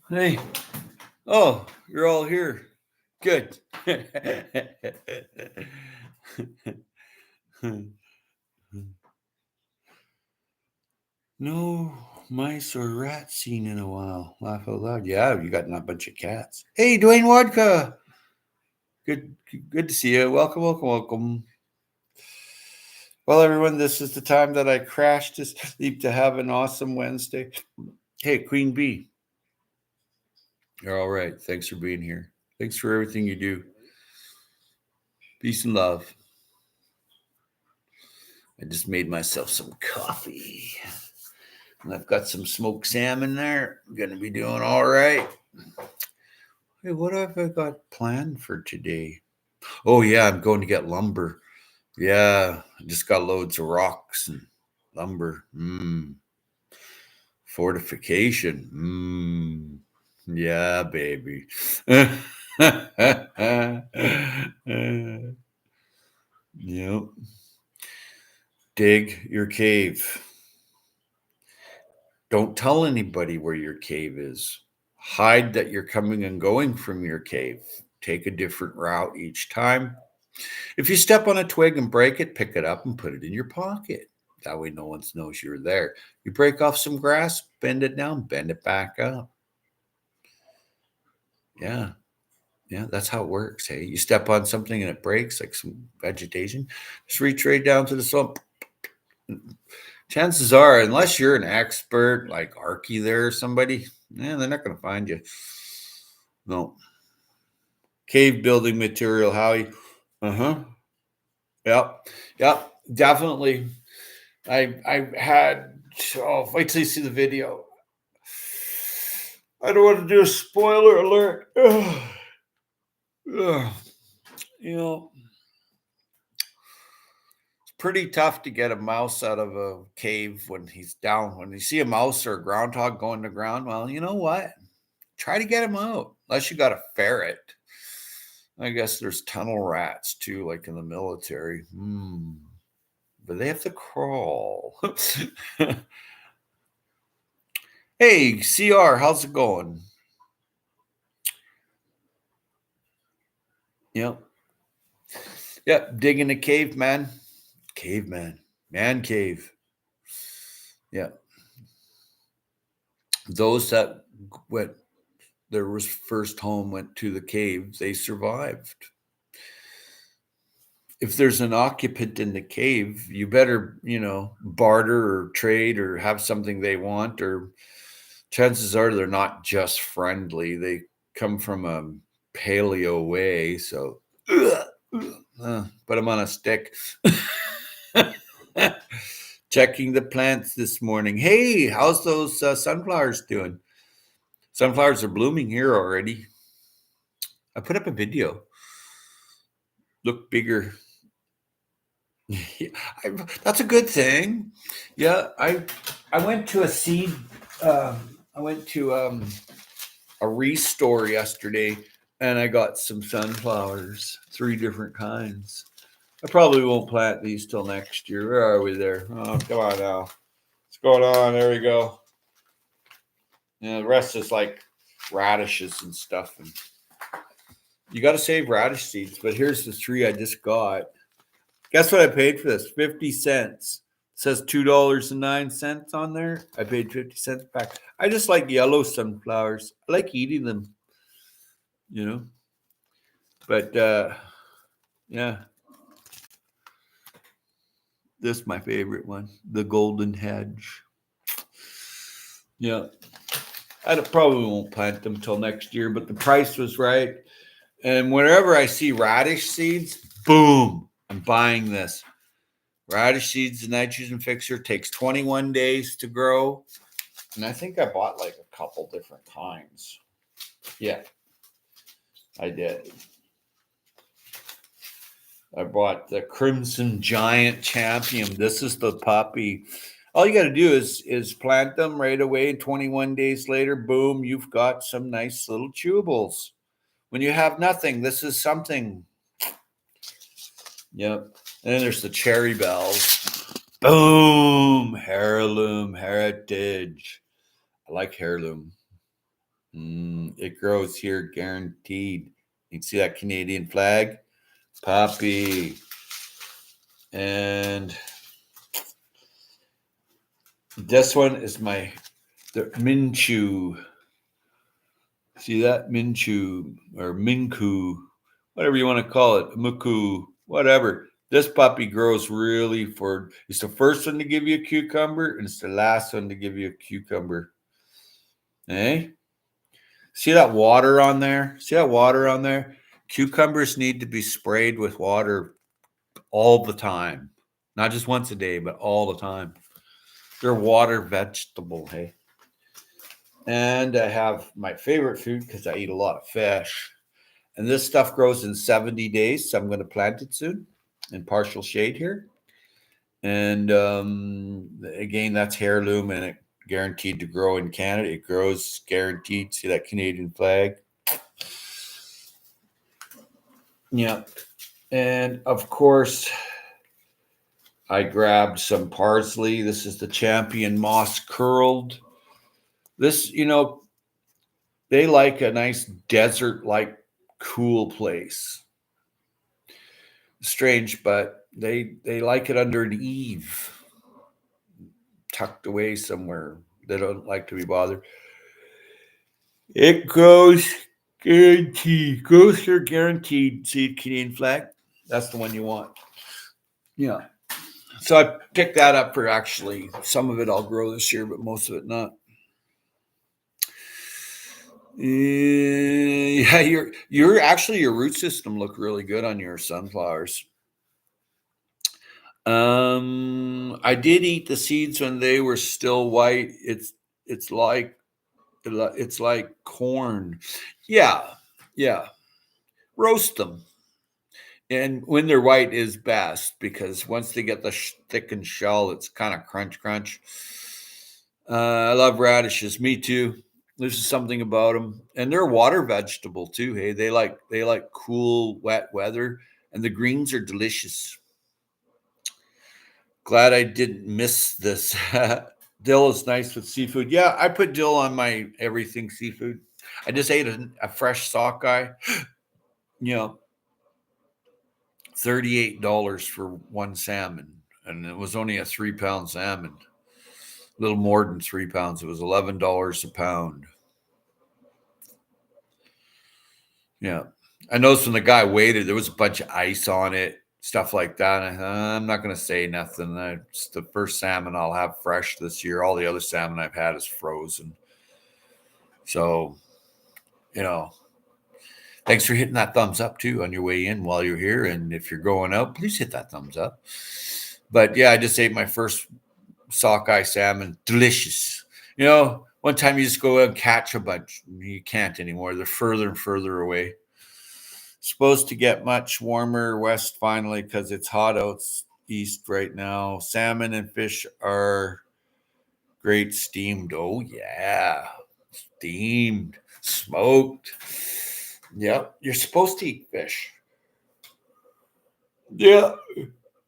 Hey, oh, you're all here. Good. No mice or rats seen in a while. Laugh out loud. Yeah, you got a bunch of cats. Hey, Dwayne Wodka. Good to see you. Welcome. Well, everyone, this is the time that I crashed to sleep to have an awesome Wednesday. Hey, Queen Bee. You're all right. Thanks for being here. Thanks for everything you do. Peace and love. I just made myself some coffee. And I've got some smoked salmon there. I'm going to be doing all right. Hey, what have I got planned for today? Oh, yeah, I'm going to get lumber. Yeah, I just got loads of rocks and lumber. Fortification. Yeah, baby. Yep. Dig your cave. Don't tell anybody where your cave is. Hide that you're coming and going from your cave. Take a different route each time. If you step on a twig and break it, pick it up and put it in your pocket. That way no one knows you're there. You break off some grass, bend it down, bend it back up. Yeah, that's how it works. Hey, you step on something and it breaks, like some vegetation, just reach right down to the soil. Chances are, unless you're an expert like Arky there or somebody, they're not going to find you. No. Cave building material, Howie. Yep, definitely. I had. Oh, wait till you see the video. I don't want to do a spoiler alert. You know, it's pretty tough to get a mouse out of a cave when he's down. When you see a mouse or a groundhog going to ground, well, you know what? Try to get him out. Unless you got a ferret. I guess there's tunnel rats too, like in the military. But they have to crawl. Hey, CR, how's it going? Yep, digging a cave, man. Caveman. Man cave. Yeah. Those that went, their was first home went to the cave, they survived. If there's an occupant in the cave, you better, barter or trade or have something they want, or chances are they're not just friendly. They come from a paleo way. So put them on a stick. Checking the plants this morning. Hey, how's those sunflowers doing? Sunflowers are blooming here already. I put up a video. Look bigger. That's a good thing. Yeah, I went to a seed. I went to a restore yesterday, and I got some sunflowers, 3 different kinds. I probably won't plant these till next year. Where are we there? Oh, come on now. What's going on? There we go. Yeah, the rest is like radishes and stuff. And you got to save radish seeds. But here's the 3 I just got. Guess what I paid for this? 50 cents. says $2.09 on there. I paid 50 cents back. I just like yellow sunflowers. I like eating them, you know. But yeah, this is my favorite one, the Golden Hedge. Yeah, I probably won't plant them till next year, but the price was right. And whenever I see radish seeds, boom, I'm buying this. Radish seeds, the nitrogen fixer, takes 21 days to grow. And I think I bought like a couple different kinds. Yeah, I did. I bought the Crimson Giant Champion. This is the puppy. All you got to do is plant them right away. And 21 days later, boom, you've got some nice little chewables. When you have nothing, this is something. Yep. And then there's the Cherry Bells. Boom, Heirloom Heritage. I like Heirloom. It grows here, guaranteed. You can see that Canadian flag. Poppy. And this one is the Minchu. See that? Minchu or Minku, whatever you want to call it. Muku, whatever. This puppy grows really it's the first one to give you a cucumber, and it's the last one to give you a cucumber. Hey? See that water on there? See that water on there? Cucumbers need to be sprayed with water all the time. Not just once a day, but all the time. They're water vegetable, hey? And I have my favorite food because I eat a lot of fish. And this stuff grows in 70 days, so I'm going to plant it soon in partial shade here. And again, that's heirloom, and it guaranteed to grow in Canada. It grows guaranteed. See that Canadian flag? Yeah. And of course, I grabbed some parsley. This is the Champion Moss Curled. This, they like a nice desert-like cool place. Strange, but they like it under an eave, tucked away somewhere. They don't like to be bothered. It grows guaranteed. Grows here guaranteed. See Canadian flag? That's the one you want. Yeah. So I picked that up for actually some of it I'll grow this year, but most of it not. Yeah, your root system look really good on your sunflowers. I did eat the seeds when they were still white. It's like corn. Yeah. Roast them. And when they're white is best because once they get the thickened shell, it's kind of crunch. I love radishes. Me too. There's just something about them, and they're a water vegetable too. Hey, they like cool, wet weather, and the greens are delicious. Glad I didn't miss this. Dill is nice with seafood. Yeah, I put dill on my everything seafood. I just ate a fresh sockeye. $38 for one salmon, and it was only a 3-pound salmon. A little more than 3 pounds. It was $11 a pound. Yeah. I noticed when the guy waited, there was a bunch of ice on it, stuff like that. I'm not going to say nothing. It's the first salmon I'll have fresh this year. All the other salmon I've had is frozen. So, thanks for hitting that thumbs up too on your way in while you're here. And if you're going out, please hit that thumbs up. But yeah, I just ate my first sockeye salmon. Delicious. One time you just go out and catch a bunch. You can't anymore. They're further and further away. Supposed to get much warmer west finally because it's hot out east right now. Salmon and fish are great steamed. Oh, yeah. Steamed, smoked. Yep. You're supposed to eat fish. Yeah.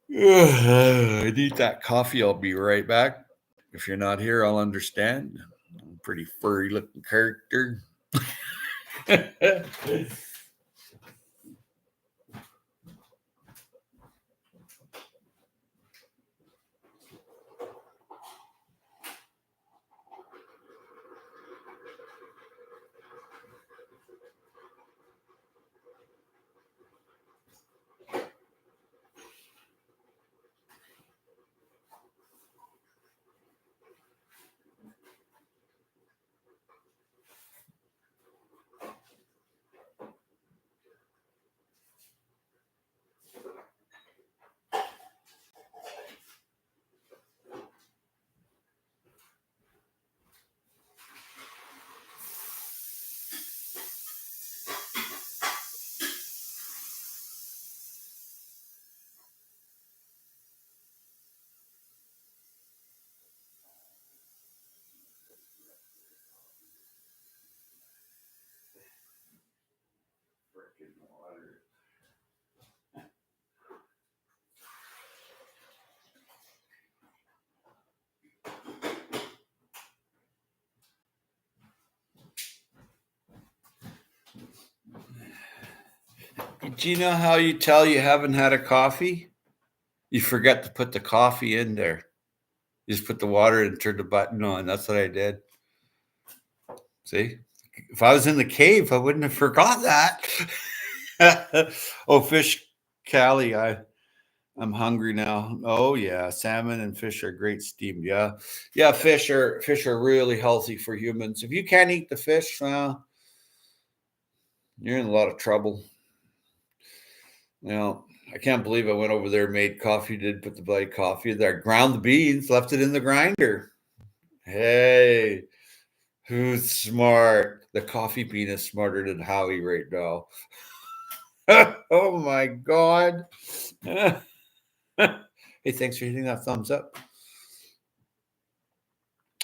I need that coffee. I'll be right back. If you're not here, I'll understand. I'm a pretty furry looking character. freaking water. Do you know how you tell you haven't had a coffee? You forget to put the coffee in there. You just put the water and turn the button on. That's what I did. See? If I was in the cave, I wouldn't have forgot that. Oh, Fish Callie, I'm hungry now. Oh yeah, salmon and fish are great steamed. Yeah, yeah, fish are really healthy for humans. If you can't eat the fish, you're in a lot of trouble. I can't believe I went over there, made coffee, did put the bloody coffee there, ground the beans, left it in the grinder. Hey, who's smart? The coffee bean is smarter than Howie right now. Oh my God. Hey, thanks for hitting that thumbs up.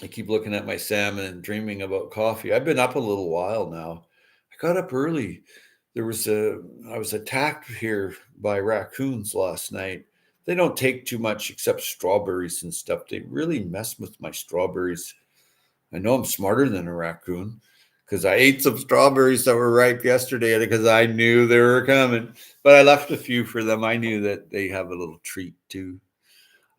I keep looking at my salmon and dreaming about coffee. I've been up a little while now. I got up early. I was attacked here by raccoons last night. They don't take too much except strawberries and stuff. They really mess with my strawberries. I know I'm smarter than a raccoon because I ate some strawberries that were ripe yesterday because I knew they were coming. But I left a few for them. I knew that they have a little treat too.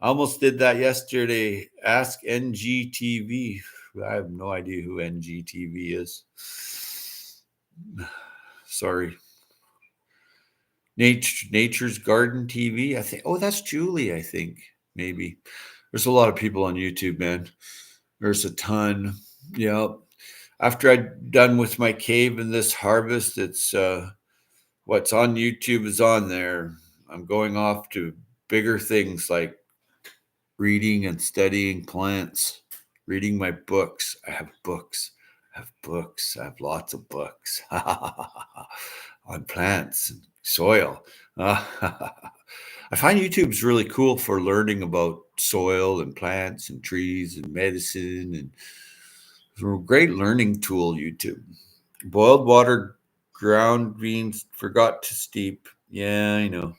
I almost did that yesterday. Ask NGTV. I have no idea who NGTV is. Sorry. Nature's Garden TV. I think. Oh, that's Julie. I think maybe. There's a lot of people on YouTube, man. There's a ton. Yeah. After I'm done with my cave and this harvest, it's what's on YouTube is on there. I'm going off to bigger things like reading and studying plants, reading my books. I have books. I have lots of books on plants and soil. I find YouTube's really cool for learning about soil and plants and trees and medicine, and it's a great learning tool, YouTube. Boiled water, ground beans, forgot to steep. Yeah, I know.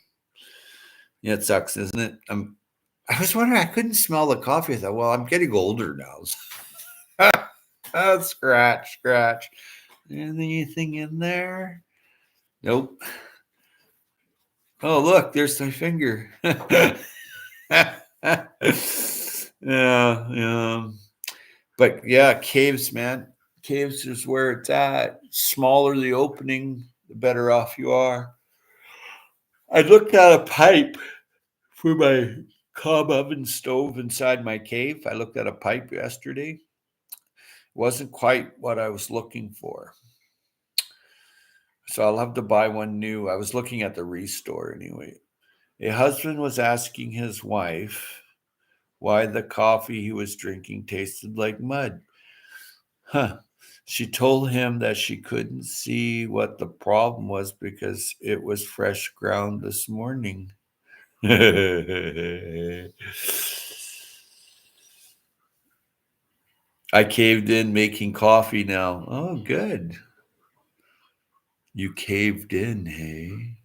Yeah, it sucks, isn't it? I was wondering, I couldn't smell the coffee. I thought, well, I'm getting older now. Scratch. Anything in there? Nope. Oh, look, there's my finger. Yeah. But yeah, caves, man. Caves is where it's at. Smaller the opening, the better off you are. I looked at a pipe for my cob oven stove inside my cave. I looked at a pipe yesterday. Wasn't quite what I was looking for. So I'll have to buy one new. I was looking at the Restore anyway. A husband was asking his wife why the coffee he was drinking tasted like mud. She told him that she couldn't see what the problem was because it was fresh ground this morning. I caved in making coffee now. Oh, good. You caved in, hey?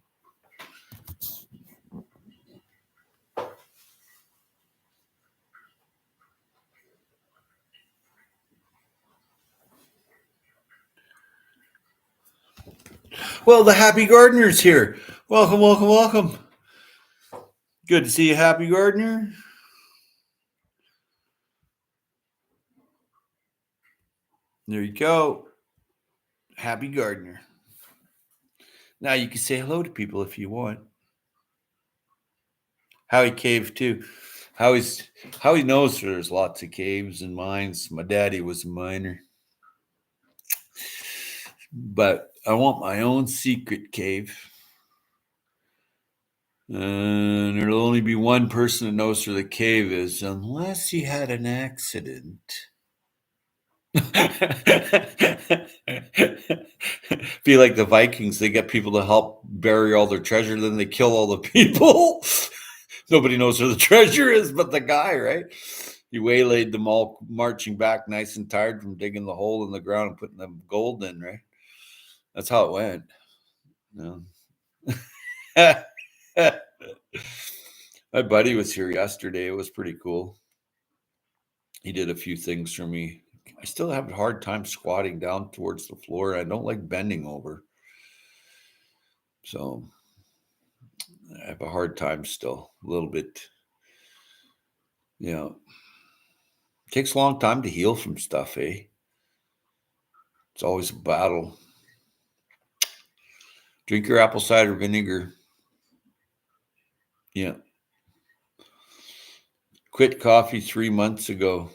Well, the Happy Gardener's here. Welcome. Good to see you, Happy Gardener. There you go. Happy Gardener. Now you can say hello to people if you want. Howie caved too. Howie knows there's lots of caves and mines. My daddy was a miner. But I want my own secret cave. And there'll only be one person that knows where the cave is, unless he had an accident. Be like the Vikings. They get people to help bury all their treasure, then they kill all the people. Nobody knows where the treasure is but the guy, right? He waylaid them all marching back nice and tired from digging the hole in the ground and putting the gold in, right? That's how it went. No. My buddy was here yesterday. It was pretty cool. He did a few things for me. I still have a hard time squatting down towards the floor. I don't like bending over. So I have a hard time still, a little bit. You know, it takes a long time to heal from stuff, eh? It's always a battle. Drink your apple cider vinegar. Yeah. Quit coffee 3 months ago.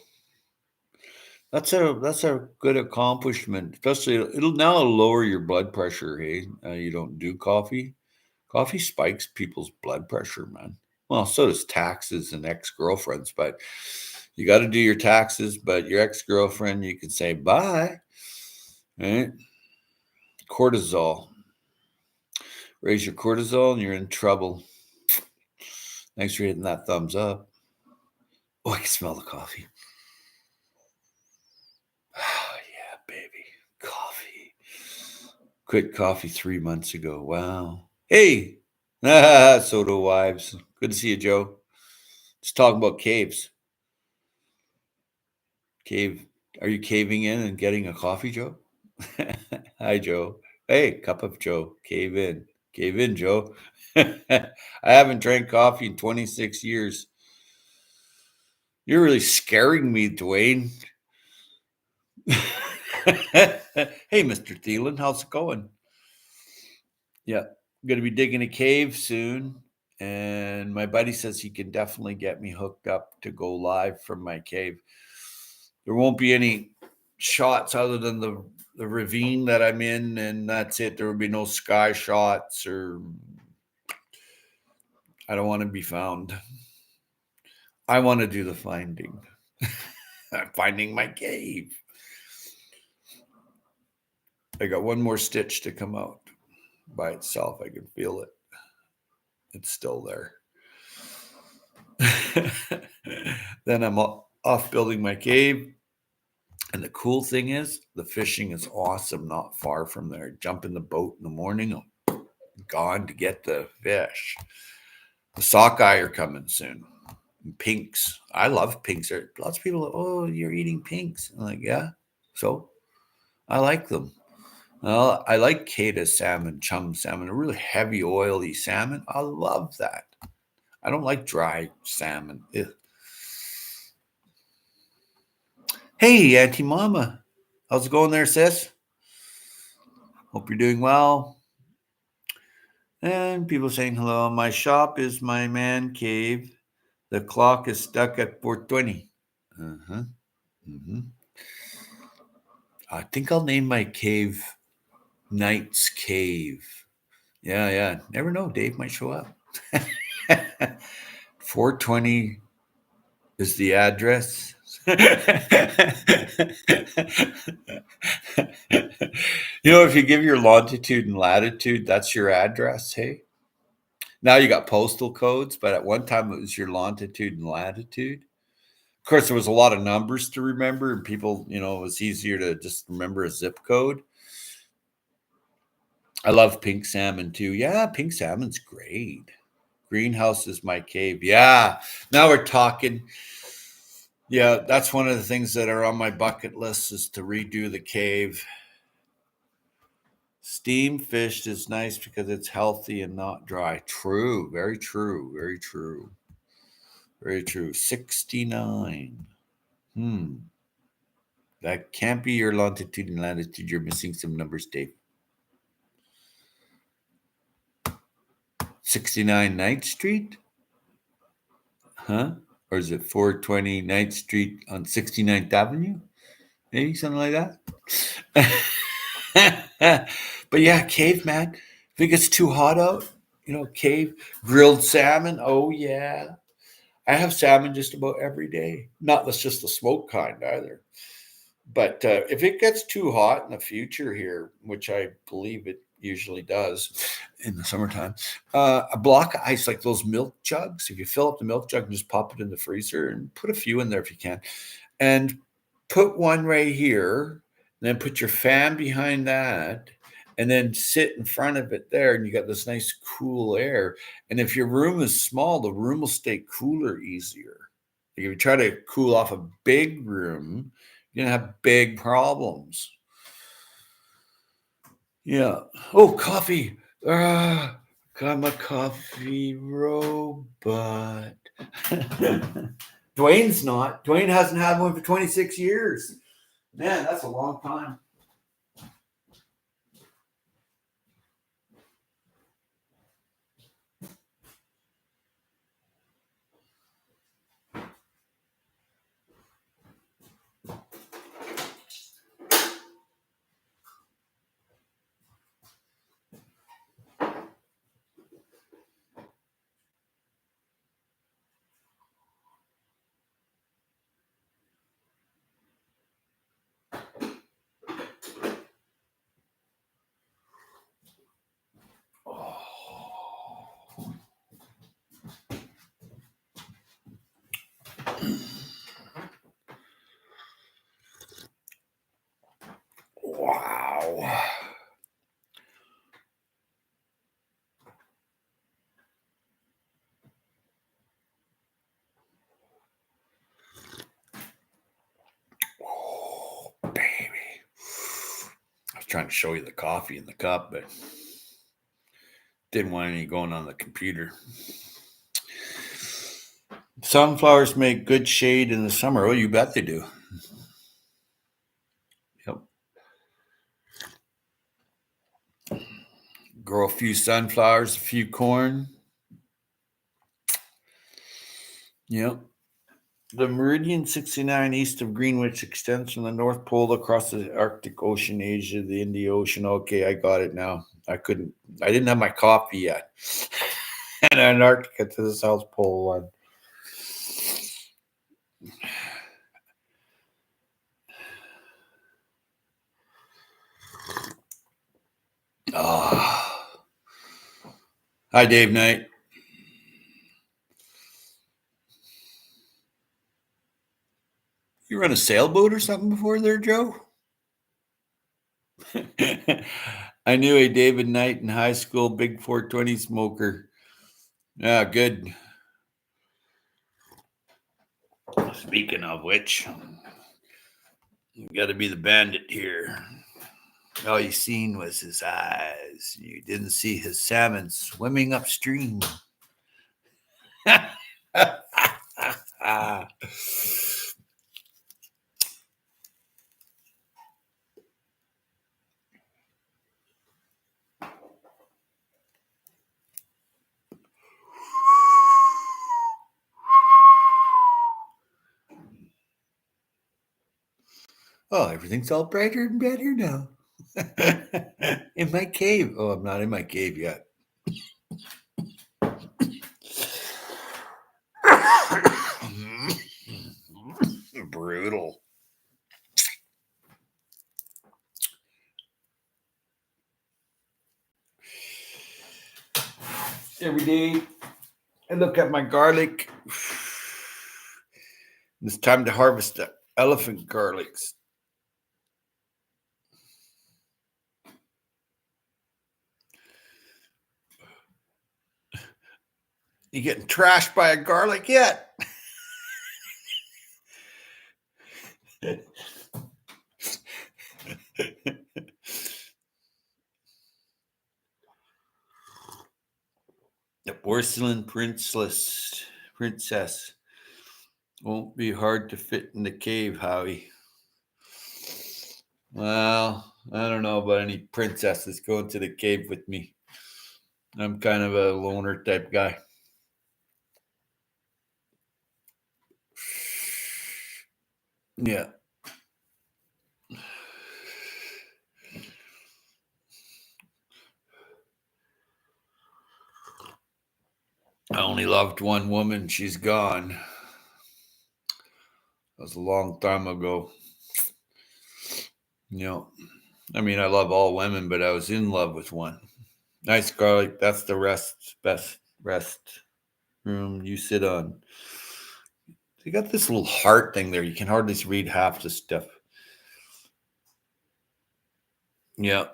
That's a good accomplishment. Especially it'll now lower your blood pressure. Hey, you don't do coffee. Coffee spikes people's blood pressure, man. Well, so does taxes and ex-girlfriends, but you got to do your taxes. But your ex-girlfriend, you can say bye. Right? Cortisol. Raise your cortisol, and you're in trouble. Thanks for hitting that thumbs up. Oh, I can smell the coffee. Oh, yeah, baby. Coffee. Quit coffee 3 months ago. Wow. Hey. Soda wives. Good to see you, Joe. Just talking about caves. Cave. Are you caving in and getting a coffee, Joe? Hi, Joe. Hey, cup of Joe. Cave in. Cave in, Joe. I haven't drank coffee in 26 years. You're really scaring me, Dwayne. Hey, Mr. Thielen, how's it going? Yeah, I'm going to be digging a cave soon. And my buddy says he can definitely get me hooked up to go live from my cave. There won't be any shots other than the ravine that I'm in, and that's it. There will be no sky shots, or I don't want to be found. I want to do the finding. I'm finding my cave. I got one more stitch to come out by itself. I can feel it. It's still there. Then I'm off building my cave. And the cool thing is, the fishing is awesome, not far from there. Jump in the boat in the morning, gone to get the fish. The sockeye are coming soon. Pinks. I love pinks. Lots of people, oh, you're eating pinks. I'm like, yeah. So I like them. Well, I like Kata salmon, chum salmon, a really heavy, oily salmon. I love that. I don't like dry salmon. Ugh. Hey, Auntie Mama. How's it going there, sis? Hope you're doing well. And people saying hello. My shop is my man cave. The clock is stuck at 4:20. Uh-huh. Mm-hmm. I think I'll name my cave Knight's Cave. Yeah. Never know. Dave might show up. 420 is the address. If you give your longitude and latitude, that's your address. Hey, now you got postal codes, but at one time it was your longitude and latitude. Of course, there was a lot of numbers to remember, and people, it was easier to just remember a zip code. I love pink salmon too. Yeah, pink salmon's great. Greenhouse is my cave. Yeah, now we're talking. Yeah, that's one of the things that are on my bucket list is to redo the cave. Steam fished is nice because it's healthy and not dry. True, very true, very true. Very true. 69. That can't be your longitude and latitude. You're missing some numbers, Dave. 69 Ninth Street? Huh? Or is it 420 9th Street on 69th Avenue? Maybe something like that. But yeah, cave, man. If it gets too hot out, cave, grilled salmon. Oh, yeah. I have salmon just about every day. Not that's just the smoke kind either. But if it gets too hot in the future here, which I believe it usually does in the summertime, a block of ice, like those milk jugs, if you fill up the milk jug and just pop it in the freezer and put a few in there if you can, and put one right here, and then put your fan behind that, and then sit in front of it there, and you got this nice cool air. And if your room is small, the room will stay cooler easier. If you try to cool off a big room, you're gonna have big problems. Yeah. Oh, coffee. I'm a coffee robot. Dwayne's not. Dwayne hasn't had one for 26 years. Man, that's a long time. Wow. Oh, baby. I was trying to show you the coffee in the cup, but didn't want any going on the computer. Sunflowers make good shade in the summer. Oh, you bet they do. Yep. Grow a few sunflowers, a few corn. Yep. The Meridian 69 east of Greenwich extends from the North Pole across the Arctic Ocean, Asia, the Indian Ocean. Okay, I got it now. I didn't have my coffee yet. And Antarctica to the South Pole one. Oh. Hi, Dave Knight. You run a sailboat or something before there, Joe? I knew a David Knight in high school, big 420 smoker. Yeah, good. Speaking of which, you got to be the bandit here. All you seen was his eyes. You didn't see his salmon swimming upstream. Oh, everything's all brighter and better now. In my cave. Oh, I'm not in my cave yet. Brutal. Every day I look at my garlic. It's time to harvest the elephant garlics. You getting trashed by a garlic yet? The porcelain princess won't be hard to fit in the cave, Howie. Well, I don't know about any princesses going to the cave with me. I'm kind of a loner type guy. Yeah. I only loved one woman. She's gone. That was a long time ago. You know, I mean, I love all women, but I was in love with one. Nice garlic. That's the best rest room you sit on. You got this little heart thing there. You can hardly read half the stuff. Yeah.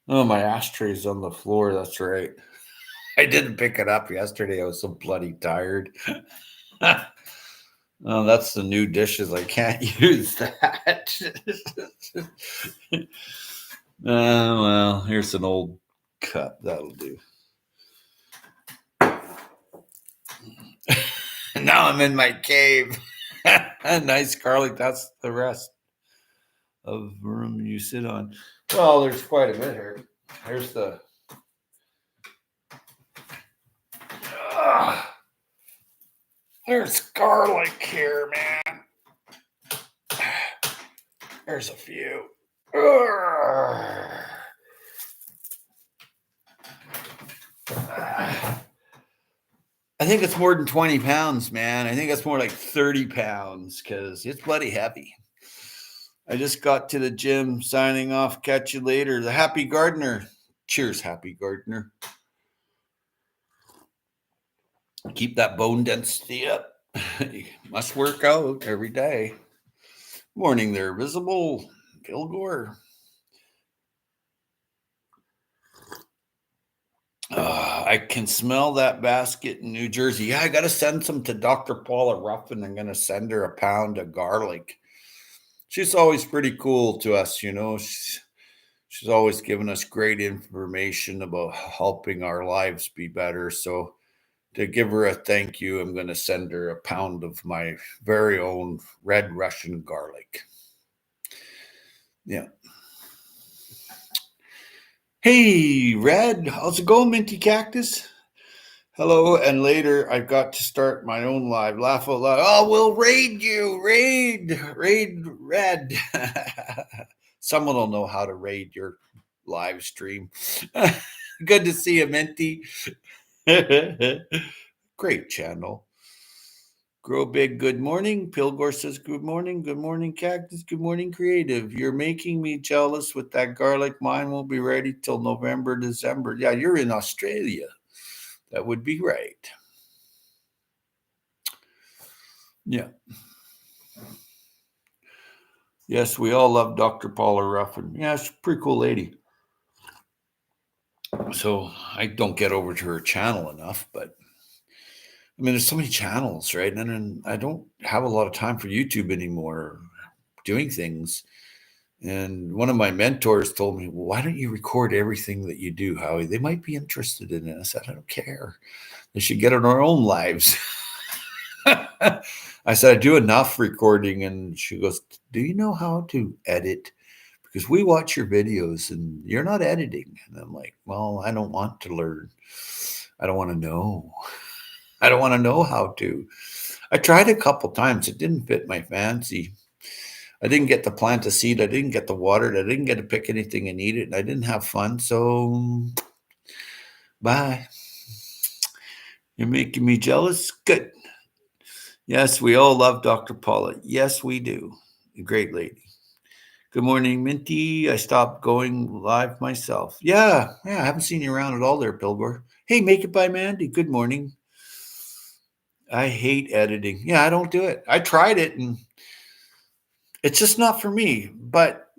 Oh, my ashtray's on the floor. That's right. I didn't pick it up yesterday. I was so bloody tired. Oh, that's the new dishes. I can't use that. Well, here's an old cup. That'll do. Now I'm in my cave. Nice garlic. That's the rest of the room you sit on. Well, there's quite a bit here. Here's the. There's garlic here, man. There's a few. I think it's more than 20 pounds, man. I think it's more like 30 pounds because it's bloody heavy. I just got to the gym, signing off. Catch you later. The Happy Gardener. Cheers, Happy Gardener. Keep that bone density up. You must work out every day. Morning there, Visible. Kilgore. I can smell that basket in New Jersey. Yeah, I got to send some to Dr. Paula Ruffin. I'm going to send her a pound of garlic. She's always pretty cool to us, you know. She's always given us great information about helping our lives be better. So to give her a thank you, I'm going to send her a pound of my very own red Russian garlic. Yeah. Hey, Red, how's it going, Minty Cactus? Hello, and later I've got to start my own live. Laugh out loud. Oh, we'll raid you. Raid Red. Someone will know how to raid your live stream. Good to see you, Minty. Great channel. Grow Big, good morning. Pilgor says, good morning. Good morning, Cactus. Good morning, Creative. You're making me jealous with that garlic. Mine won't be ready till November, December. Yeah, you're in Australia. That would be right. Yeah. Yes, we all love Dr. Paula Ruffin. Yeah, she's a pretty cool lady. So I don't get over to her channel enough, but I mean, there's so many channels, right? And then I don't have a lot of time for YouTube anymore, doing things. And one of my mentors told me, well, why don't you record everything that you do, Howie? They might be interested in it. I said, I don't care. They should get in our own lives. I said, I do enough recording. And she goes, do you know how to edit? Because we watch your videos and you're not editing. And I'm like, well, I don't want to learn. I don't want to know. I don't want to know how to. I tried a couple times. It didn't fit my fancy. I didn't get to plant a seed. I didn't get to water it. I didn't get to pick anything and eat it. And I didn't have fun. So bye. You're making me jealous. Good. Yes, we all love Dr. Paula. Yes, we do. A great lady. Good morning, Minty. I stopped going live myself. Yeah, I haven't seen you around at all there, Pilgor. Hey, Make It by Mandy. Good morning. I hate editing. Yeah, I don't do it. I tried it and it's just not for me, but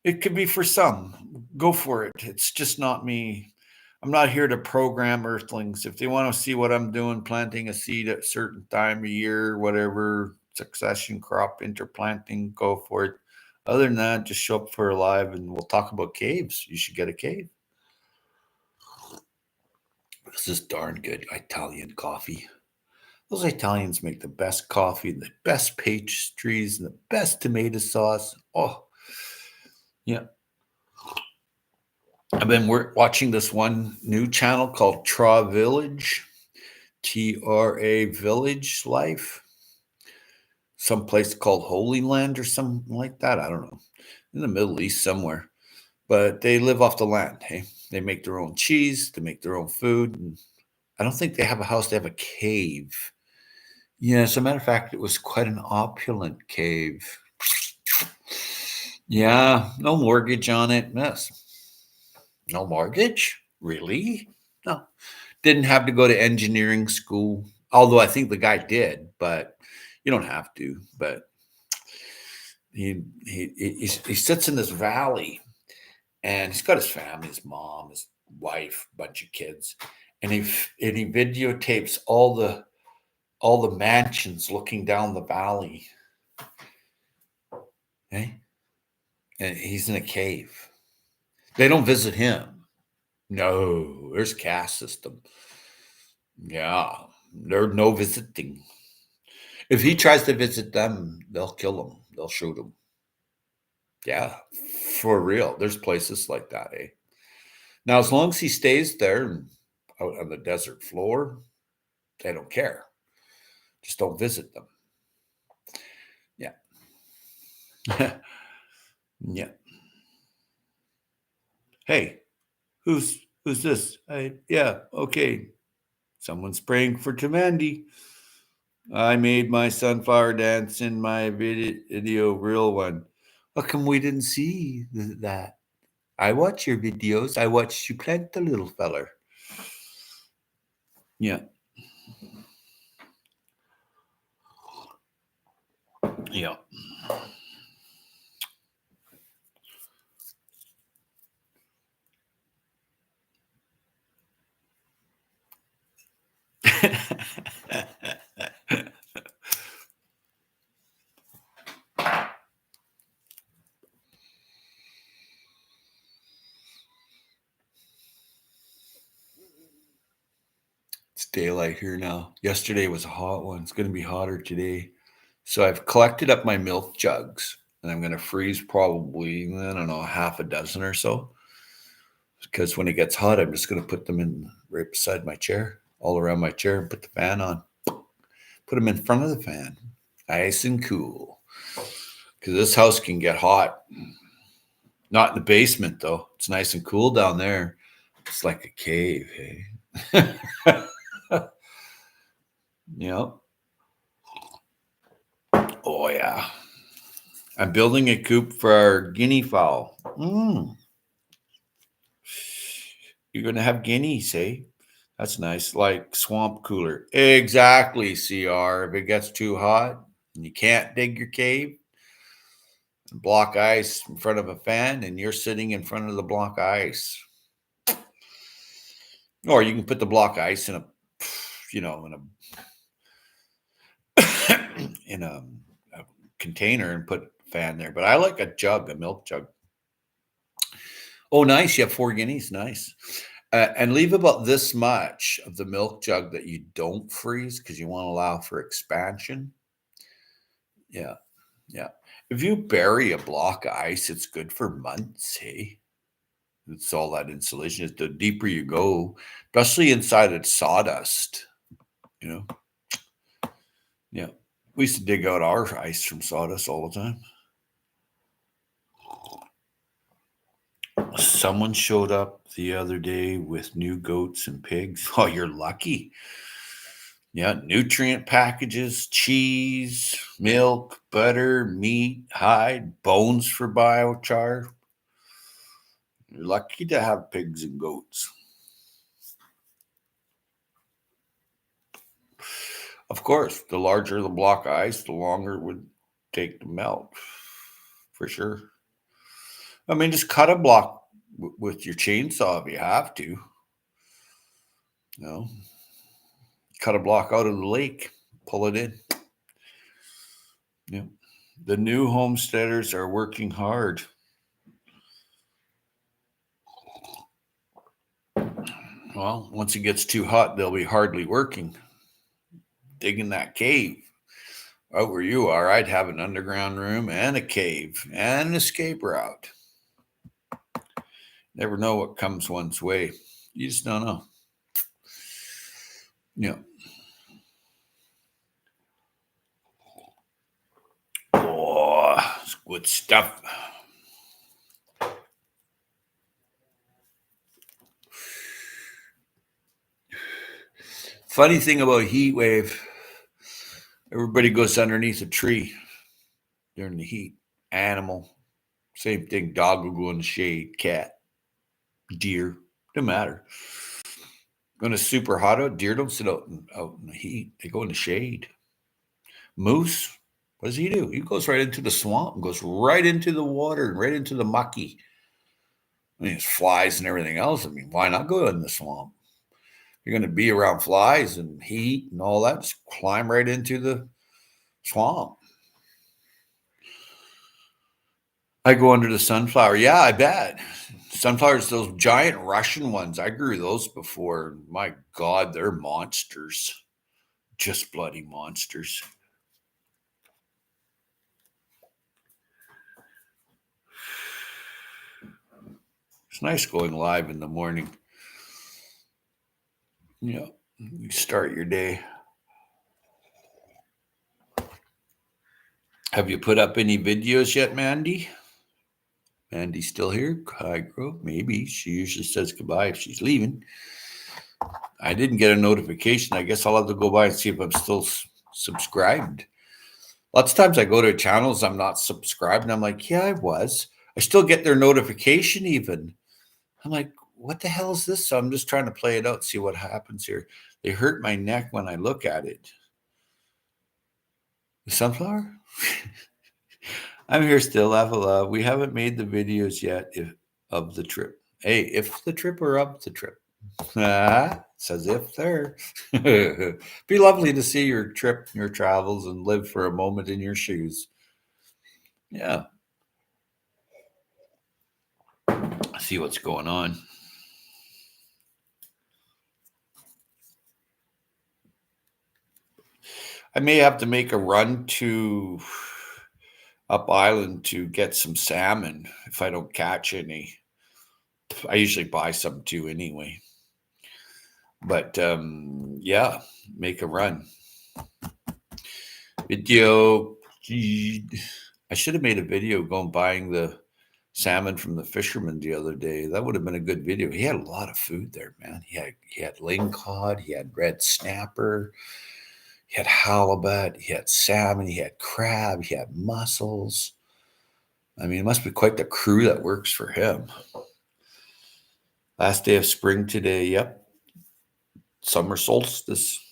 it could be for some. Go for it. It's just not me. I'm not here to program earthlings. If they want to see what I'm doing, planting a seed at a certain time of year, whatever, succession crop, interplanting, go for it. Other than that, just show up for a live and we'll talk about caves. You should get a cave. This is darn good Italian coffee. Those Italians make the best coffee, the best pastries, and the best tomato sauce. Oh, yeah. I've been watching this one new channel called Tra Village, TRA Village Life. Some place called Holy Land or something like that. I don't know. In the Middle East somewhere. But they live off the land. Hey, they make their own cheese. They make their own food. And I don't think they have a house. They have a cave. Yeah, as a matter of fact, it was quite an opulent cave. Yeah, no mortgage on it. Yes. No mortgage? Really? No. Didn't have to go to engineering school. Although I think the guy did, but you don't have to. But he sits in this valley and he's got his family, his mom, his wife, bunch of kids, and he videotapes all the mansions looking down the valley. Okay? And he's in a cave. They don't visit him. No, there's caste system. Yeah, there's no visiting. If he tries to visit them, they'll kill him. They'll shoot him. Yeah, for real. There's places like that, eh? Now, as long as he stays there and out on the desert floor, they don't care. Just don't visit them. Yeah. Yeah. Hey, who's this? Yeah, okay. Someone's praying for Tamandi. I made my sunflower dance in my video, real one. How come we didn't see that? I watch your videos. I watched you plant the little feller. Yeah. Yeah. It's daylight here now. Yesterday was a hot one. It's going to be hotter today. So I've collected up my milk jugs and I'm going to freeze probably, I don't know, half a dozen or so. Because when it gets hot, I'm just going to put them in right beside my chair, all around my chair, and put the fan on. Put them in front of the fan, nice and cool. Because this house can get hot. Not in the basement, though. It's nice and cool down there. It's like a cave, hey? Yep. Oh, yeah. I'm building a coop for our guinea fowl. You're going to have guineas, eh? That's nice. Like swamp cooler. Exactly, CR. If it gets too hot and you can't dig your cave, block ice in front of a fan, and you're sitting in front of the block ice. Or you can put the block ice in a, in a container and put a fan there. But I like a jug, a milk jug. Oh, nice. You have 4 guineas. Nice. And leave about this much of the milk jug that you don't freeze because you want to allow for expansion. Yeah. Yeah. If you bury a block of ice, it's good for months, hey? It's all that insulation. The deeper you go, especially inside of sawdust, you know? Yeah. We used to dig out our ice from sawdust all the time. Someone showed up the other day with new goats and pigs. Oh, you're lucky. Yeah, nutrient packages, cheese, milk, butter, meat, hide, bones for biochar. You're lucky to have pigs and goats. Of course, the larger the block of ice, the longer it would take to melt, for sure. I mean, just cut a block with your chainsaw if you have to. You know, cut a block out of the lake, pull it in. Yeah. The new homesteaders are working hard. Well, once it gets too hot, they'll be hardly working. Digging that cave. Out where you are, I'd have an underground room and a cave and an escape route. Never know what comes one's way. You just don't know. Yeah. Oh, it's good stuff. Funny thing about heat wave, everybody goes underneath a tree during the heat. Animal, same thing. Dog will go in the shade. Cat, deer, don't matter. When it's super hot out, deer don't sit out in the heat. They go in the shade. Moose, what does he do? He goes right into the swamp and goes right into the water and right into the mucky. I mean, it's flies and everything else. I mean, why not go in the swamp? You're going to be around flies and heat and all that. Just climb right into the swamp. I go under the sunflower. Yeah, I bet. Sunflowers, those giant Russian ones. I grew those before. My God, they're monsters. Just bloody monsters. It's nice going live in the morning. Yeah, you start your day. Have you put up any videos yet, Mandy? Mandy's still here? Hi, girl. Maybe. She usually says goodbye if she's leaving. I didn't get a notification. I guess I'll have to go by and see if I'm still subscribed. Lots of times I go to channels I'm not subscribed, and I'm like, yeah, I was. I still get their notification even. I'm like, what the hell is this? So I'm just trying to play it out, see what happens here. They hurt my neck when I look at it. The sunflower? I'm here still, laugh a lot. We haven't made the videos yet of the trip. Hey, if the trip or up the trip. Says if there. Be lovely to see your trip, your travels, and live for a moment in your shoes. Yeah. See what's going on. I may have to make a run to Up Island to get some salmon if I don't catch any. I usually buy some too anyway. But yeah, make a run. Video. I should have made a video going buying the salmon from the fisherman the other day. That would have been a good video. He had a lot of food there, man. He had lingcod, he had red snapper, he had halibut, he had salmon, he had crab, he had mussels. I mean, it must be quite the crew that works for him. Last day of spring today. Yep. Summer solstice.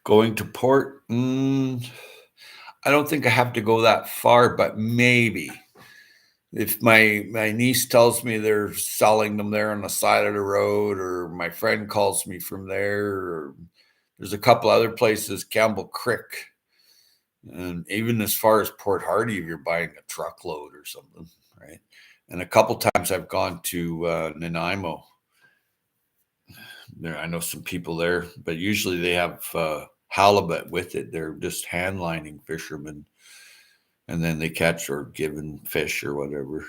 Going to port. I don't think I have to go that far, but maybe. If my niece tells me they're selling them there on the side of the road, or my friend calls me from there, or there's a couple other places, Campbell Creek, and even as far as Port Hardy, if you're buying a truckload or something, right? And a couple times I've gone to Nanaimo. There, I know some people there, but usually they have halibut with it. They're just hand lining fishermen, and then they catch or given fish or whatever.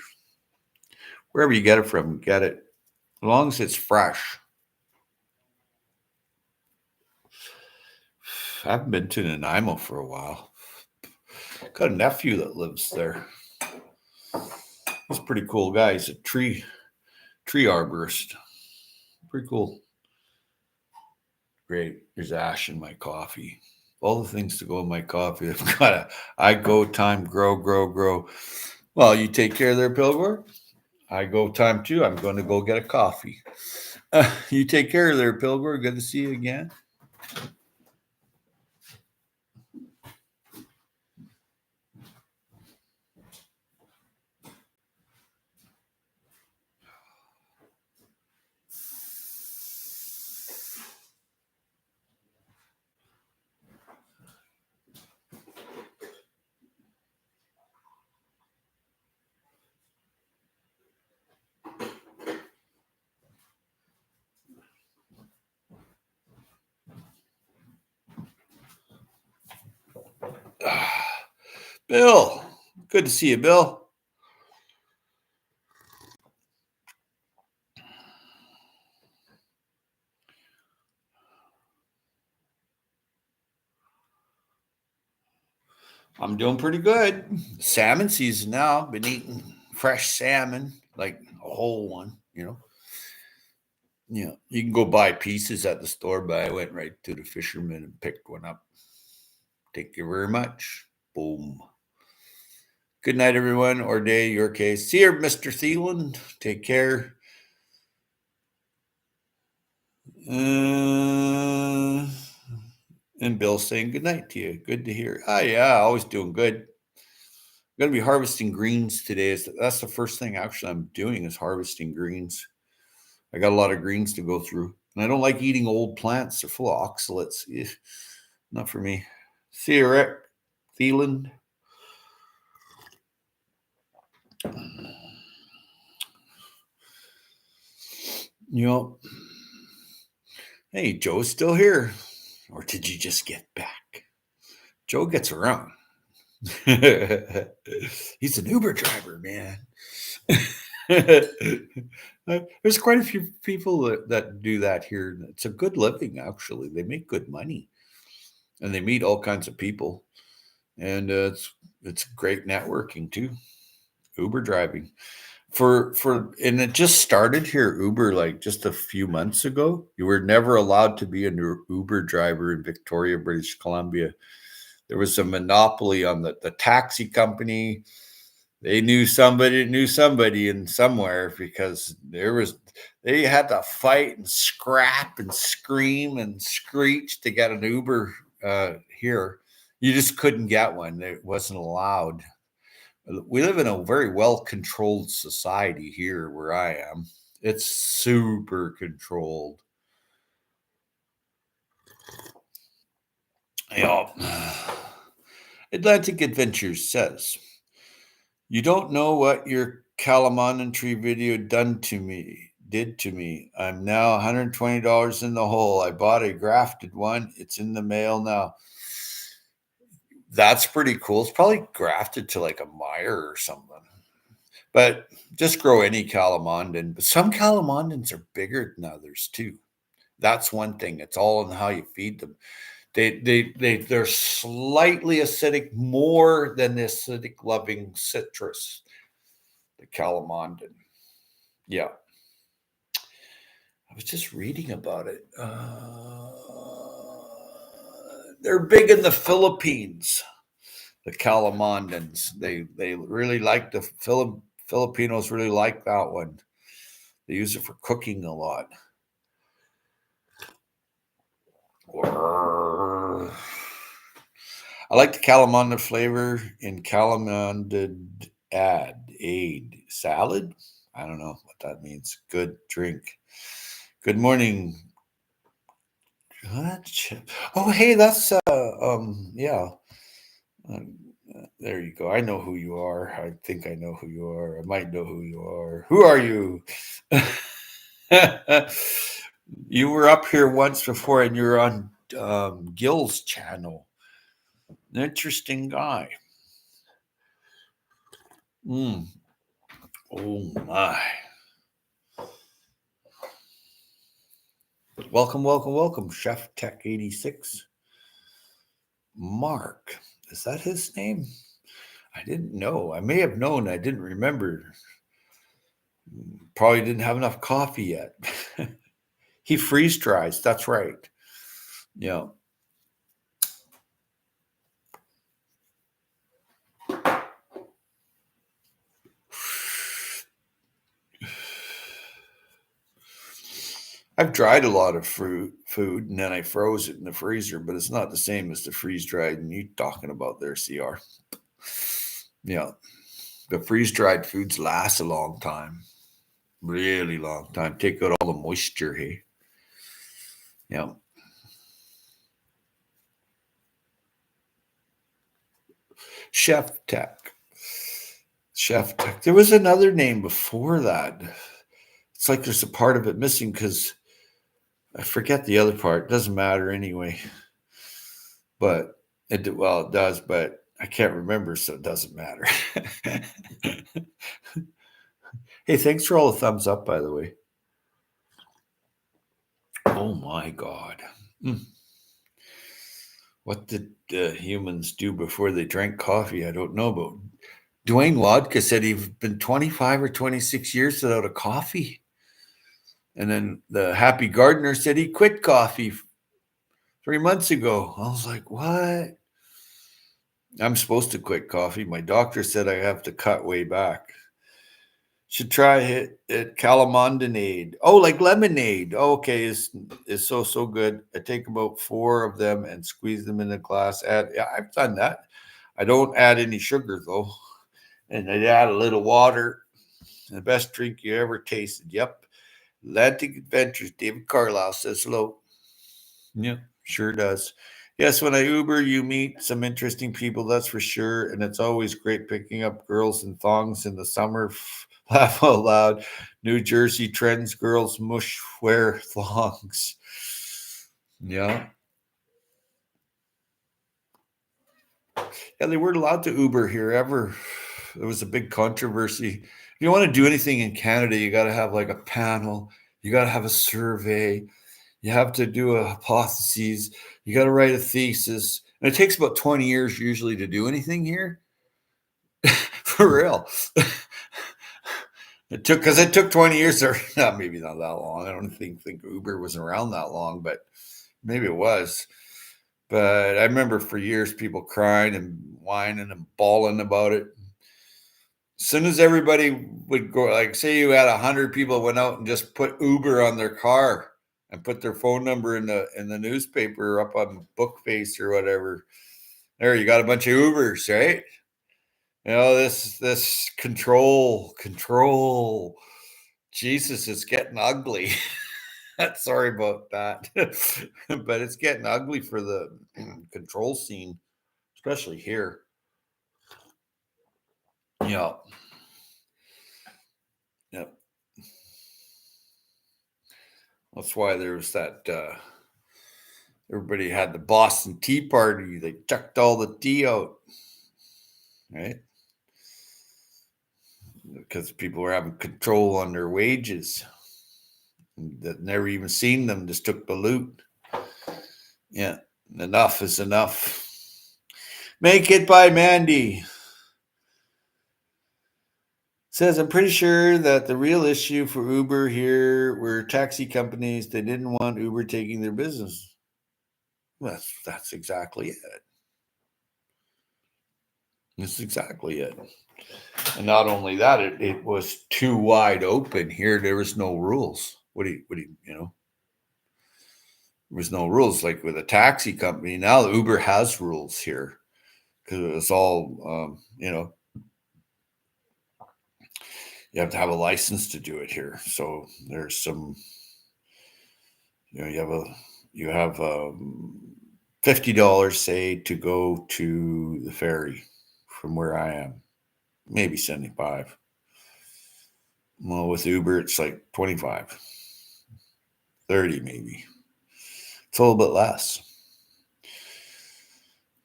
Wherever you get it from, get it. As long as it's fresh. I haven't been to Nanaimo for a while. Got a nephew that lives there. He's a pretty cool guy. He's a tree arborist. Pretty cool. Great. There's ash in my coffee. All the things to go in my coffee. I've got I go time, grow. Well, you take care there, Pilgor. I go time too. I'm going to go get a coffee. You take care there, Pilgor. Good to see you again. Bill, good to see you, Bill. I'm doing pretty good. Salmon season now. Been eating fresh salmon, like a whole one, you know. Yeah, you can go buy pieces at the store, but I went right to the fisherman and picked one up. Thank you very much. Boom. Good night, everyone, or day, your case. See you, Mr. Thielen. Take care. And Bill saying good night to you. Good to hear. Oh, yeah, always doing good. going to be harvesting greens today. That's the first thing actually I'm doing is harvesting greens. I got a lot of greens to go through. And I don't like eating old plants. They're full of oxalates. Not for me. See you, Rick. Thielen. You know, hey, Joe's still here. Or did you just get back? Joe gets around. He's an Uber driver, man. There's quite a few people that do that here. It's a good living, actually. They make good money, and they meet all kinds of people, and it's great networking too. Uber driving and it just started here. Uber like just a few months ago. You were never allowed to be an Uber driver in Victoria, British Columbia. There was a monopoly on the taxi company. They knew somebody in somewhere because they had to fight and scrap and scream and screech to get an Uber here. You just couldn't get one. It wasn't allowed. We live in a very well-controlled society here where I am. It's super controlled. Atlantic Adventures says, you don't know what your Calamantree video did to me. I'm now $120 in the hole. I bought a grafted one. It's in the mail now. That's pretty cool. It's probably grafted to like a Meyer or something. But just grow any calamondin. But some calamondins are bigger than others too. That's one thing. It's all in how you feed them. They're slightly acidic more than the acidic loving citrus, the calamondin. Yeah. I was just reading about it. They're big in the Philippines, the calamondins. They really like the Filipinos really like that one. They use it for cooking a lot. I like the calamondin flavor in calamondin aid salad. I don't know what that means. Good drink. Good morning. Oh, hey, that's yeah. There you go. I know who you are. I think I know who you are. I might know who you are. Who are you? You were up here once before, and you're on Gil's channel. Interesting guy. Oh my. Welcome, Chef Tech 86. Mark. Is that his name? I didn't know. I may have known. I didn't remember. Probably didn't have enough coffee yet. He freeze dries. That's right. Yeah. I've dried a lot of food and then I froze it in the freezer, but it's not the same as the freeze dried and you talking about there, CR. Yeah. The freeze dried foods last a long time. Really long time. Take out all the moisture, hey. Yeah. Chef Tech. There was another name before that. It's like there's a part of it missing because I forget the other part. It doesn't matter anyway. But it does, but I can't remember, so it doesn't matter. Hey, thanks for all the thumbs up, by the way. Oh my God. What did humans do before they drank coffee? I don't know, but Dwayne Wadka said he'd been 25 or 26 years without a coffee. And then the Happy Gardener said he quit coffee 3 months ago. I was like, what? I'm supposed to quit coffee. My doctor said I have to cut way back. Should try it calamondinade. Oh, like lemonade. Oh, okay, it's so good. I take about 4 of them and squeeze them in a glass. I've done that. I don't add any sugar though. and they add a little water. The best drink you ever tasted. Yep. Atlantic Adventures. David Carlisle says hello. Yeah, sure does. Yes, when I Uber, you meet some interesting people, that's for sure. And it's always great picking up girls in thongs in the summer. Laugh out loud. New Jersey trends, girls mush wear thongs. Yeah. Yeah, they weren't allowed to Uber here ever. There was a big controversy. If you want to do anything in Canada, you got to have like a panel, you got to have a survey, you have to do a hypotheses, you got to write a thesis. And it takes about 20 years usually to do anything here. For real. It took 20 years or not, maybe not that long. I don't think Uber was around that long, but maybe it was. But I remember for years people crying and whining and bawling about it. As soon as everybody would go, like say you had 100 people went out and just put Uber on their car and put their phone number in the newspaper up on Bookface or whatever. There, you got a bunch of Ubers, right? You know, this control. Jesus, it's getting ugly. Sorry about that. But it's getting ugly for the control scene, especially here. Yeah. Yep. That's why there was that everybody had the Boston Tea Party. They chucked all the tea out, right? Because people were having control on their wages. That never even seen them, just took the loot. Yeah, enough is enough. Make it by Mandy. Says, I'm pretty sure that the real issue for Uber here were taxi companies. They didn't want Uber taking their business. Well, that's exactly it. That's exactly it. And not only that, it was too wide open here. There was no rules. What do you know? There was no rules like with a taxi company. Now Uber has rules here because it was all, you have to have a license to do it here. So there's some, you have $50 say to go to the ferry from where I am, maybe 75. Well, with Uber, it's like 25, 30 maybe. It's a little bit less.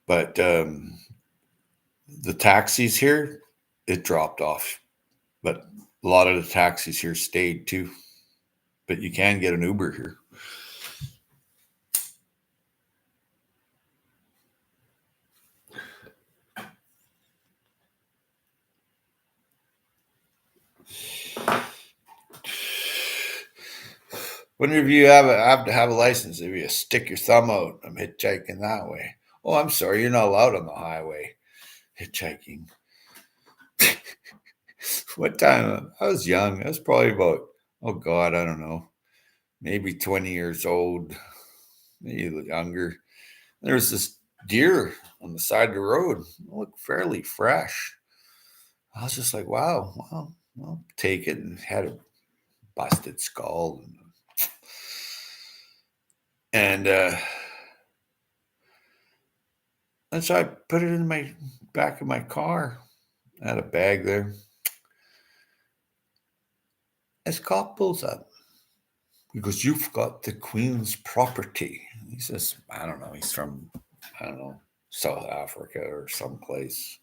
But the taxis here, it dropped off. But a lot of the taxis here stayed too. But you can get an Uber here. Whenever you have to have a license, if you stick your thumb out, I'm hitchhiking that way. Oh, I'm sorry, you're not allowed on the highway hitchhiking. What time? I was young. I was probably about, oh God, I don't know, maybe 20 years old, maybe younger. There was this deer on the side of the road. It looked fairly fresh. I was just like, wow, well, take it, and had a busted skull. And so I put it in my back of my car. I had a bag there. This cop pulls up. He goes, you've got the Queen's property. He says, I don't know. He's from, I don't know, South Africa or someplace.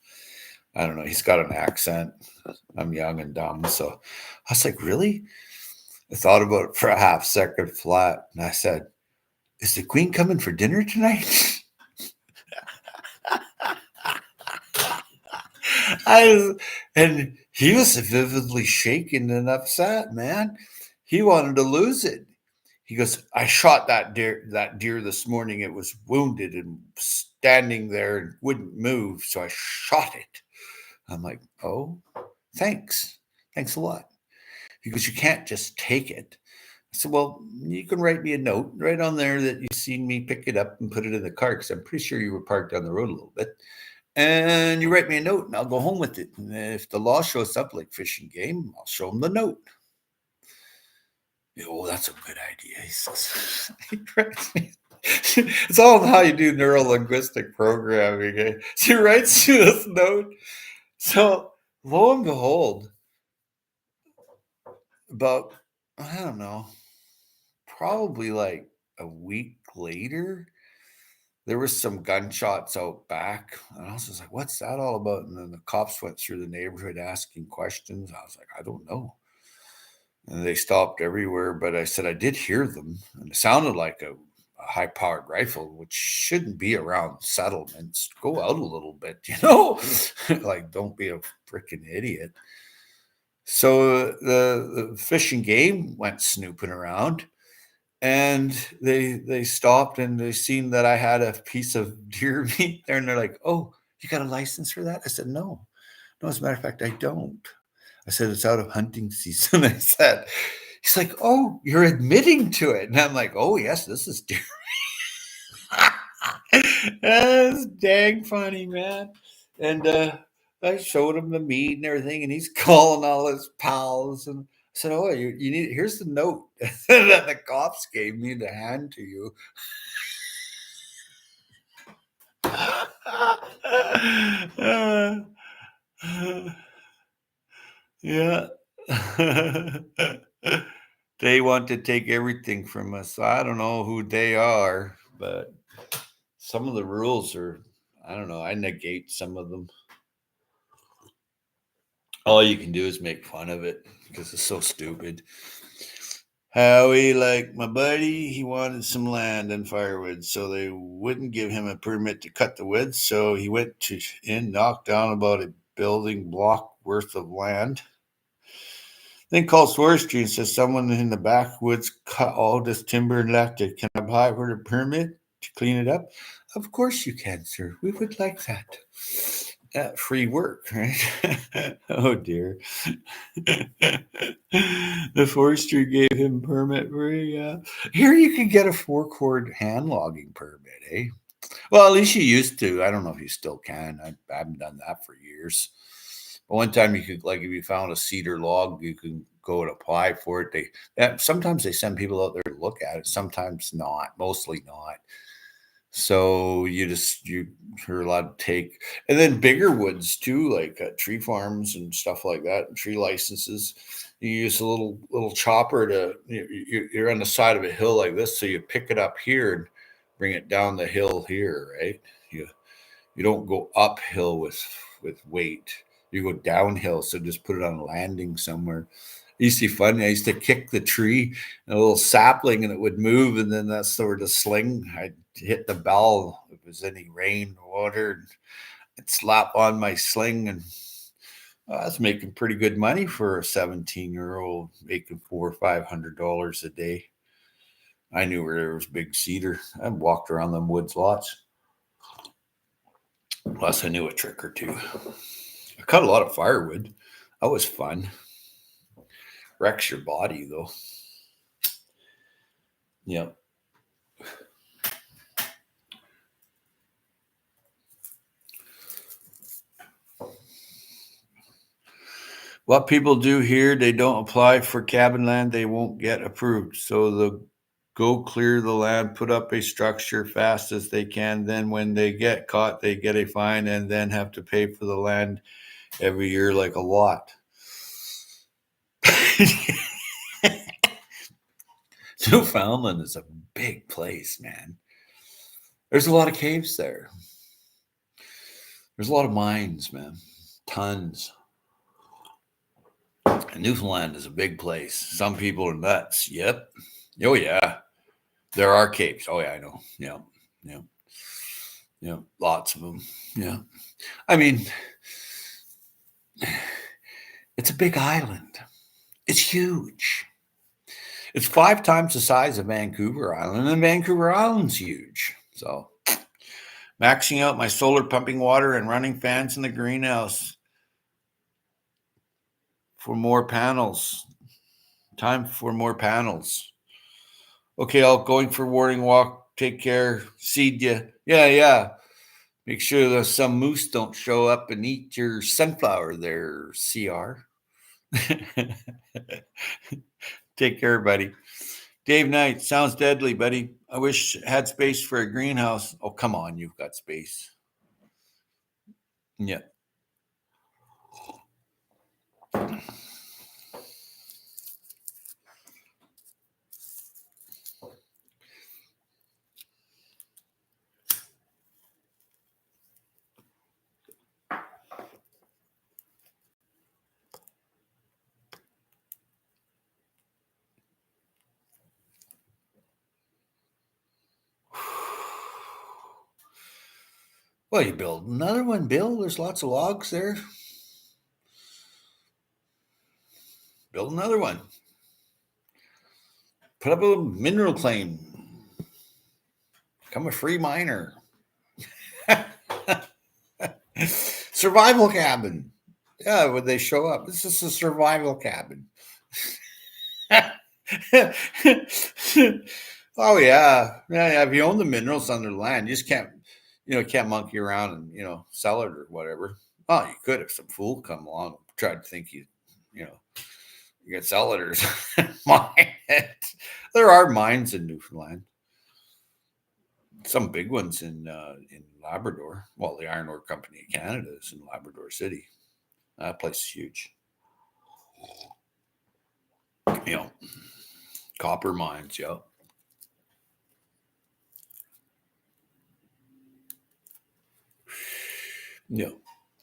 I don't know. He's got an accent. I'm young and dumb. So I was like, really? I thought about it for a half second flat. And I said, is the Queen coming for dinner tonight? And he was vividly shaken and upset, man. He wanted to lose it. He goes, I shot that deer this morning. It was wounded and standing there and wouldn't move. So I shot it. I'm like, oh, thanks. Thanks a lot. He goes, you can't just take it. I said, well, you can write me a note right on there that you seen me pick it up and put it in the car because I'm pretty sure you were parked down the road a little bit. and you write me a note and I'll go home with it. And if the law shows up like Fish and Game, I'll show them the note. Oh, that's a good idea. He says, it's all how you do neuro-linguistic programming. Eh? So he writes you this note. So lo and behold, about, I don't know, probably like a week later, there was some gunshots out back. And I was just like, what's that all about? And then the cops went through the neighborhood asking questions. I was like, I don't know. And they stopped everywhere, but I said I did hear them. And it sounded like a high-powered rifle, which shouldn't be around settlements. Go out a little bit, like don't be a freaking idiot. So the Fish and Game went snooping around, and they stopped and they seen that I had a piece of deer meat there, and they're like, "Oh, you got a license for that?" I said, "No, no. As a matter of fact, I don't." I said, "It's out of hunting season." I said, he's like, "Oh, you're admitting to it," and I'm like, "Oh yes, this is deer." That's dang funny, man. And I showed him the meat and everything, and he's calling all his pals. And I said, "Oh, you need. Here's the note that the cops gave me to hand to you." Yeah. They want to take everything from us. I don't know who they are, but some of the rules are, I don't know, I negate some of them. All you can do is make fun of it because it's so stupid. Howie, like my buddy, he wanted some land and firewood, so they wouldn't give him a permit to cut the wood. So he went to knocked down about a building block worth of land. Then calls forestry and says someone in the backwoods cut all this timber and left it. Can I apply for a permit to clean it up? Of course you can, sir. We would like that. Free work, right? Oh dear. The forester gave him permit free. Here you can get a 4-cord hand logging permit, eh? Well, at least you used to. I don't know if you still can. I haven't done that for years. But one time you could, like, if you found a cedar log, you can go and apply for it. Sometimes they send people out there to look at it. Sometimes not. Mostly not. So you're allowed to take, and then bigger woods too, like tree farms and stuff like that, and tree licenses. You use a little chopper to, you're on the side of a hill like this, so you pick it up here and bring it down the hill here, right? You don't go uphill with weight. You go downhill, so just put it on a landing somewhere. It used to be fun. I used to kick the tree, a little sapling, and it would move, and then that's sort of sling. I'd hit the bell if there's any rain or water, and I'd slap on my sling, and I was making pretty good money for a 17-year-old, making $400 or $500 a day. I knew where there was big cedar. I walked around them woods lots. Plus, I knew a trick or two. I cut a lot of firewood. That was fun. Wrecks your body, though. Yep. What people do here, they don't apply for cabin land, they won't get approved. So they'll go clear the land, put up a structure fast as they can. Then when they get caught, they get a fine and then have to pay for the land every year like a lot. Newfoundland is a big place, man. There's a lot of caves there. There's a lot of mines, man. Tons. And Newfoundland is a big place. Some people are nuts. Yep. Oh yeah. There are caves. Oh yeah, I know. Yeah. Yeah. Yeah. Lots of them. Yeah. I mean, it's a big island. It's huge. It's 5 times the size of Vancouver Island, and Vancouver Island's huge. So maxing out my solar pumping water and running fans in the greenhouse for more panels. Time for more panels. Okay, I'll going for morning walk. Take care. See ya. Yeah, yeah. Make sure some moose don't show up and eat your sunflower there, CR. Take care, buddy. Dave Knight, sounds deadly, buddy. I wish I had space for a greenhouse. Oh, come on, you've got space. Yeah. Well, you build another one, Bill. There's lots of logs there. Build another one. Put up a mineral claim. Become a free miner. Survival cabin. Yeah, when they show up, this is a survival cabin. Oh yeah, yeah. If you own the minerals on their land, you just can't monkey around and sell it or whatever. Oh, you could if some fool come along and tried to think you could sell it or mine it. There are mines in Newfoundland. Some big ones in Labrador. Well, the Iron Ore Company of Canada is in Labrador City. That place is huge. Copper mines. Yeah. Yeah.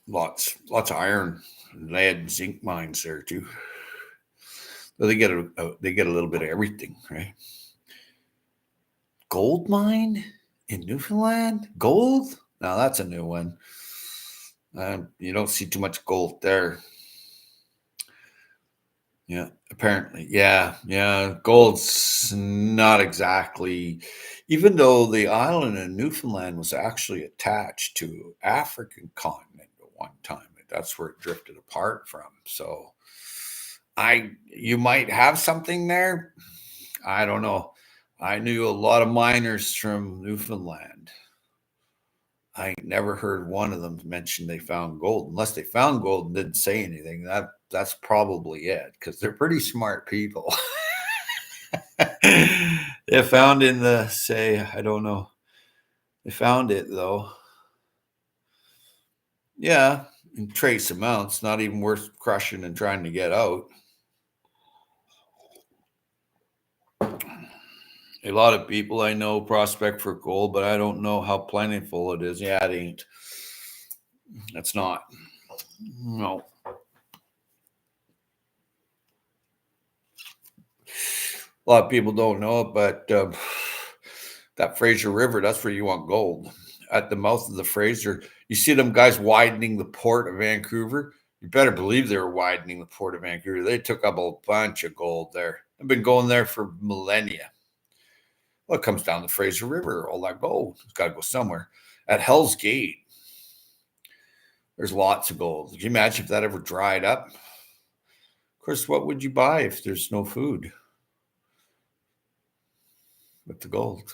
Lots of iron, lead, zinc mines there too. So they get a little bit of everything, right? Gold mine in Newfoundland? Gold? Now that's a new one. You don't see too much gold there. Yeah, apparently. Yeah. Gold's not exactly, even though the island of Newfoundland was actually attached to African continent at one time. That's where it drifted apart from. So you might have something there. I don't know. I knew a lot of miners from Newfoundland. I never heard one of them mention they found gold, unless they found gold and didn't say anything. That's probably it, because they're pretty smart people. They found I don't know. They found it though. Yeah, in trace amounts, not even worth crushing and trying to get out. A lot of people I know prospect for gold, but I don't know how plentiful it is. Yeah, it ain't. That's not. No. A lot of people don't know it, but that Fraser River, that's where you want gold. At the mouth of the Fraser, you see them guys widening the port of Vancouver. You better believe they were widening the port of Vancouver. They took up a bunch of gold there. I've been going there for millennia. Well, it comes down the Fraser River, all that gold. It's got to go somewhere. At Hell's Gate, there's lots of gold. Could you imagine if that ever dried up? Of course, what would you buy if there's no food with the gold?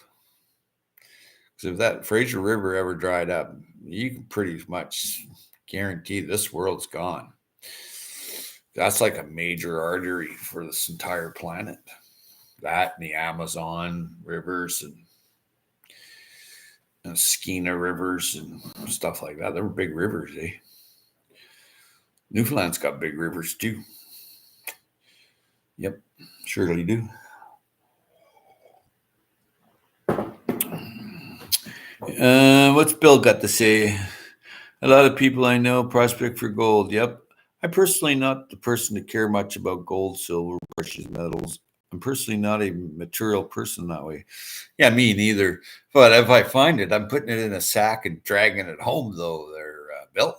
Because if that Fraser River ever dried up, you can pretty much guarantee this world's gone. That's like a major artery for this entire planet. That and the Amazon rivers and Skeena rivers and stuff like that. They were big rivers, eh? Newfoundland's got big rivers too. Yep, surely do. What's Bill got to say? A lot of people I know prospect for gold. Yep. I'm personally not the person to care much about gold, silver, precious metals. I'm personally not a material person that way. Yeah, me neither. But if I find it, I'm putting it in a sack and dragging it home, though, there, Bill.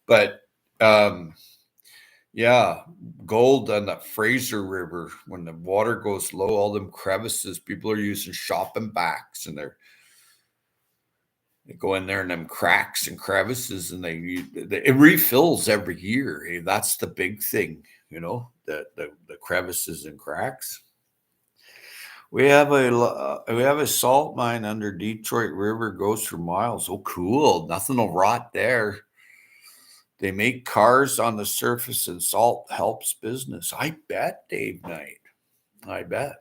But yeah, gold on the Fraser River, when the water goes low, all them crevices, people are using shopping backs and they go in there in them cracks and crevices and it refills every year. Hey, that's the big thing, the crevices and cracks. We have a salt mine under Detroit River, goes for miles. Oh, cool! Nothing will rot there. They make cars on the surface, and salt helps business. I bet, Dave Knight. I bet.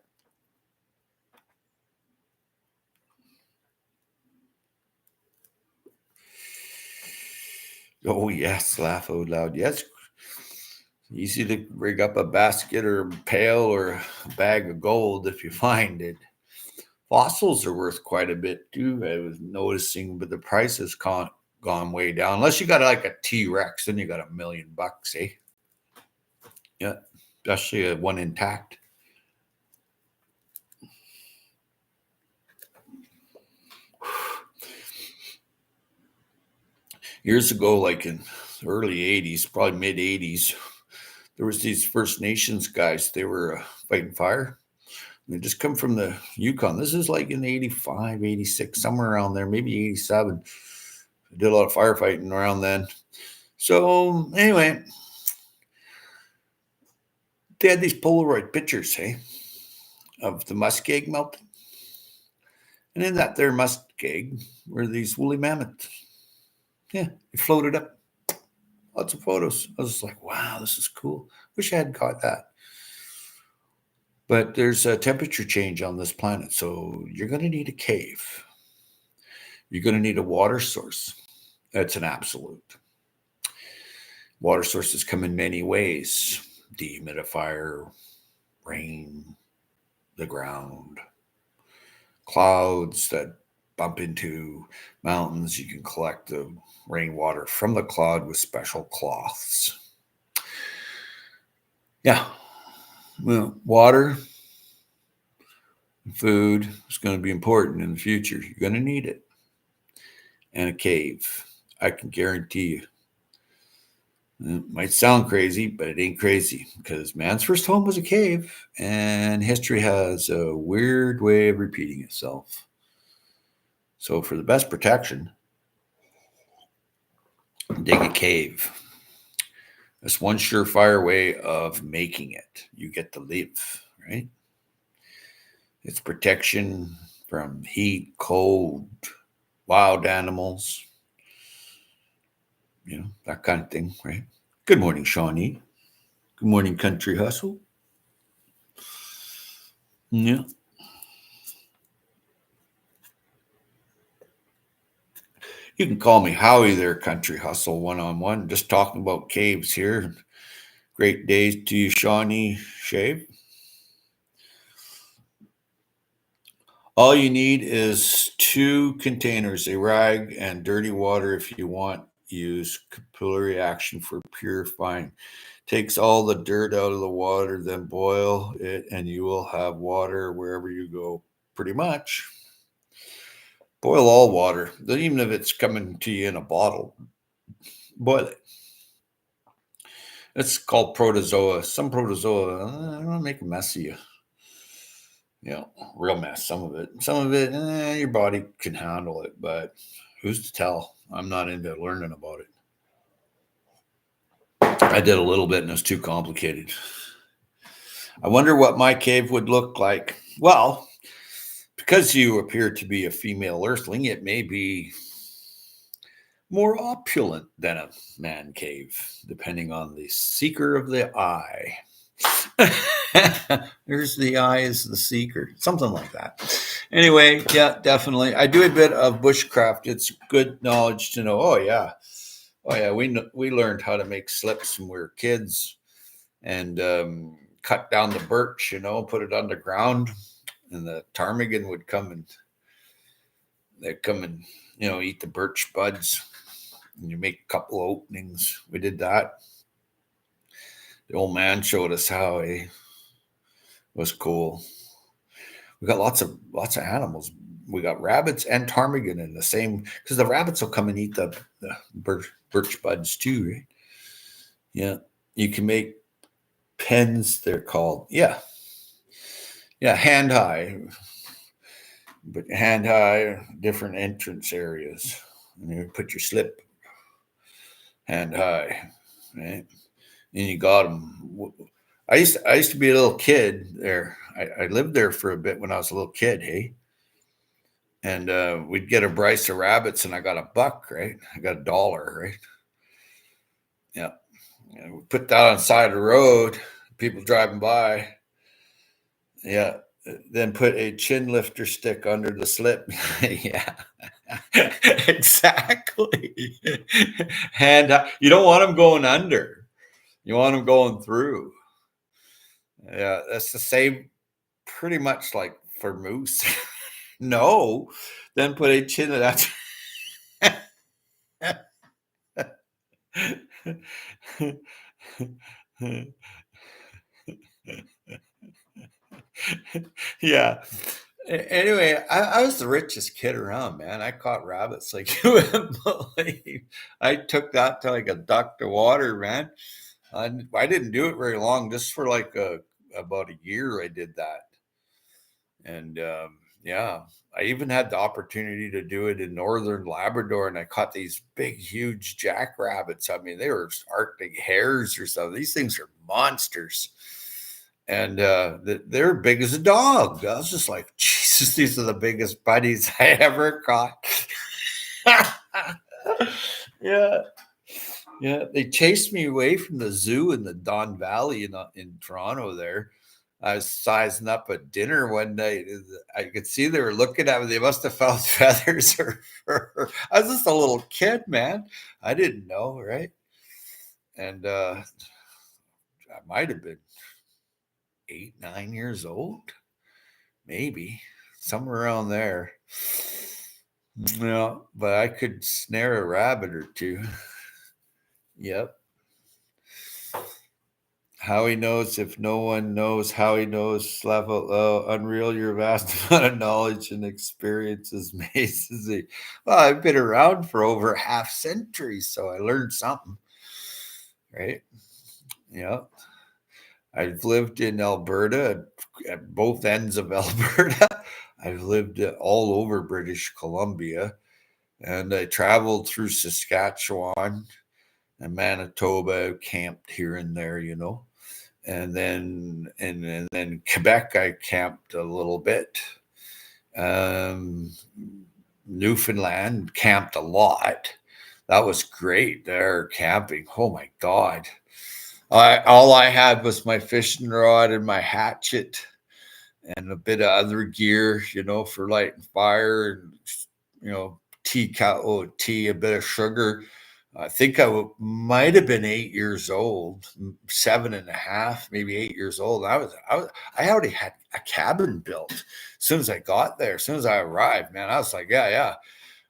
Oh yes, laugh out loud. Yes, easy to rig up a basket or a pail or a bag of gold if you find it. Fossils are worth quite a bit too. I was noticing, but the price has gone way down. Unless you got like a T-Rex, then you got $1,000,000, eh? Yeah, especially one intact. Years ago, like in the early 80s, probably mid 80s, there was these First Nations guys. They were fighting fire. They just come from the Yukon. This is like in 85, 86, somewhere around there, maybe 87. I did a lot of firefighting around then. So anyway, they had these Polaroid pictures, hey, of the muskeg melting. And in that there muskeg were these woolly mammoths. Yeah, it floated up. Lots of photos. I was like, wow, this is cool. Wish I had caught that. But there's a temperature change on this planet, so you're going to need a cave. You're going to need a water source. That's an absolute. Water sources come in many ways: dehumidifier, rain, the ground, clouds that bump into mountains. You can collect the rainwater from the cloud with special cloths. Yeah, well, water, food is going to be important in the future. You're going to need it. And a cave. I can guarantee you. It might sound crazy, but it ain't crazy because man's first home was a cave, and history has a weird way of repeating itself. So, for the best protection, dig a cave. That's one surefire way of making it. You get to live, right? It's protection from heat, cold, wild animals, that kind of thing, right? Good morning, Shawnee. Good morning, Country Hustle. Yeah. You can call me Howie there, Country Hustle 1-on-1. Just talking about caves here. Great days to you, Shawnee Shave. All you need is 2 containers, a rag and dirty water if you want. Use capillary action for purifying. Takes all the dirt out of the water, then boil it, and you will have water wherever you go, pretty much. Boil all water, even if it's coming to you in a bottle. Boil it. It's called protozoa. Some protozoa make a mess of you. Real mess. Some of it, your body can handle it, but who's to tell? I'm not into learning about it. I did a little bit and it was too complicated. I wonder what my cave would look like. Well, because you appear to be a female earthling, it may be more opulent than a man cave, depending on the seeker of the eye. There's the eye is the seeker, something like that. Anyway, yeah, definitely. I do a bit of bushcraft. It's good knowledge to know. Oh yeah, we learned how to make slips when we were kids, and cut down the birch, put it underground, and the ptarmigan would come and eat the birch buds, and you make a couple of openings. We did that. The old man showed us how. It was cool. We got lots of animals. We got rabbits and ptarmigan in the same, because the rabbits will come and eat the birch buds too, right? Yeah, you can make pens. They're called, yeah, hand high, but hand high, different entrance areas, and you put your slip hand high, right? And you got them. I used to be a little kid there. I lived there for a bit when I was a little kid, hey? And we'd get a brace of rabbits and I got a buck, right? I got $1, right? Yeah. And we put that on the side of the road, people driving by. Yeah. Then put a chin lifter stick under the slip. Yeah. Exactly. And you don't want them going under. You want them going through. Yeah, that's the same pretty much like for moose. No, then put a chin that. Yeah. Anyway, I was the richest kid around, man. I caught rabbits like you wouldn't believe. I took that to like a duck to water, man. I didn't do it very long, just for like about a year. I did that, and yeah, I even had the opportunity to do it in northern Labrador, and I caught these big, huge jackrabbits. I mean, they were Arctic hares or something. These things are monsters, and they're big as a dog. I was just like, Jesus, these are the biggest buddies I ever caught. Yeah, yeah. They chased me away from the zoo in the Don Valley in Toronto there. I was sizing up at dinner one night. I could see they were looking at me. They must have found feathers or I was just a little kid, man. I didn't know, right? And I might have been 8, 9 years old, maybe somewhere around there. Yeah, but I could snare a rabbit or two. Yep. Howie knows if no one knows, Howie knows level unreal your vast amount of knowledge and experience is amazing. Well, I've been around for over a half century, so I learned something, right? Yeah. I've lived in Alberta at both ends of Alberta. I've lived all over British Columbia, and I traveled through Saskatchewan and Manitoba, camped here and there, and then Quebec, I camped a little bit. Um, Newfoundland camped a lot. That was great there camping. Oh my God. All I had was my fishing rod and my hatchet and a bit of other gear, for lighting fire and, tea, a bit of sugar. I think might have been 8 years old, 7.5, maybe 8 years old. I already had a cabin built as soon as I got there, as soon as I arrived, man. I was like, yeah, yeah.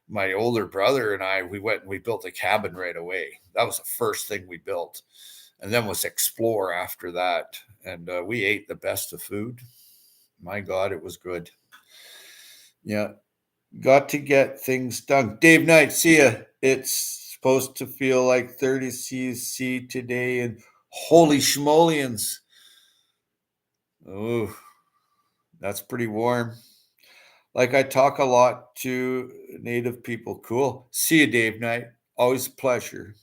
My older brother and we went and we built a cabin right away. That was the first thing we built, and then was explore after that. And we ate the best of food. My God, it was good. Yeah, got to get things done. Dave Knight, see ya. It's supposed to feel like 30 cc today, and holy schmolians. Oh, that's pretty warm. Like, I talk a lot to Native people. Cool. See you, Dave Knight. Always a pleasure.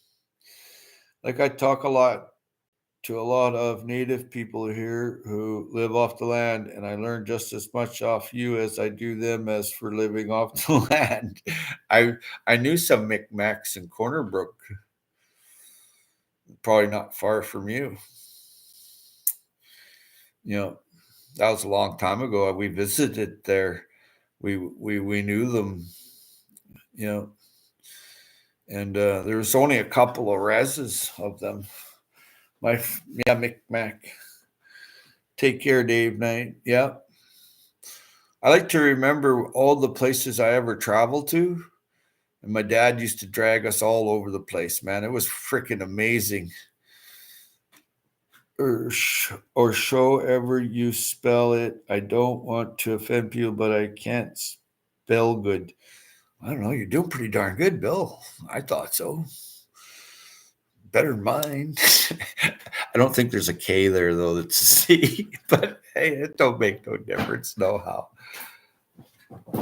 Like, I talk a lot to a lot of Native people here who live off the land, and I learn just as much off you as I do them as for living off the land. I knew some Micmacs in Corner Brook, probably not far from you. That was a long time ago. We visited there. We knew them, and there was only a couple of reses of them. Yeah, Micmac. Take care, Dave Knight. Yeah. I like to remember all the places I ever traveled to. And my dad used to drag us all over the place, man. It was freaking amazing. Or show ever you spell it. I don't want to offend people, but I can't spell good. I don't know. You're doing pretty darn good, Bill. I thought so. Better than mine. I don't think there's a K there, though. That's a C. But hey, it don't make no difference. No how.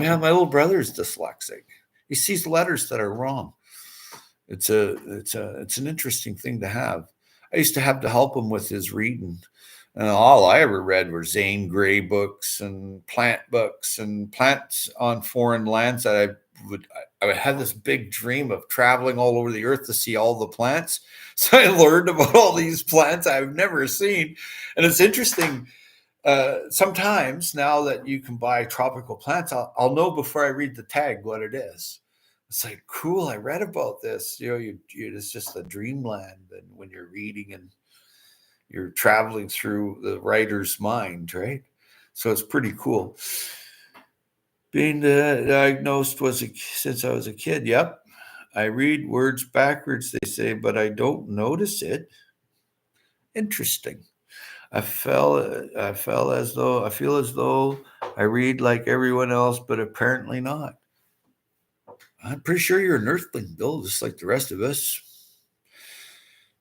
Yeah, my little brother's dyslexic. He sees letters that are wrong. It's an interesting thing to have. I used to have to help him with his reading. And all I ever read were Zane Grey books and plants on foreign lands that I would have this big dream of traveling all over the earth to see all the plants. So I learned about all these plants I've never seen. And it's interesting. Sometimes now that you can buy tropical plants, I'll know before I read the tag what it is. It's like, cool, I read about this. It's just a dreamland. And when you're reading and you're traveling through the writer's mind, right? So it's pretty cool. Being diagnosed since I was a kid. Yep. I read words backwards, they say, but I don't notice it. Interesting. I feel as though I read like everyone else, but apparently not. I'm pretty sure you're an earthling, Bill, just like the rest of us.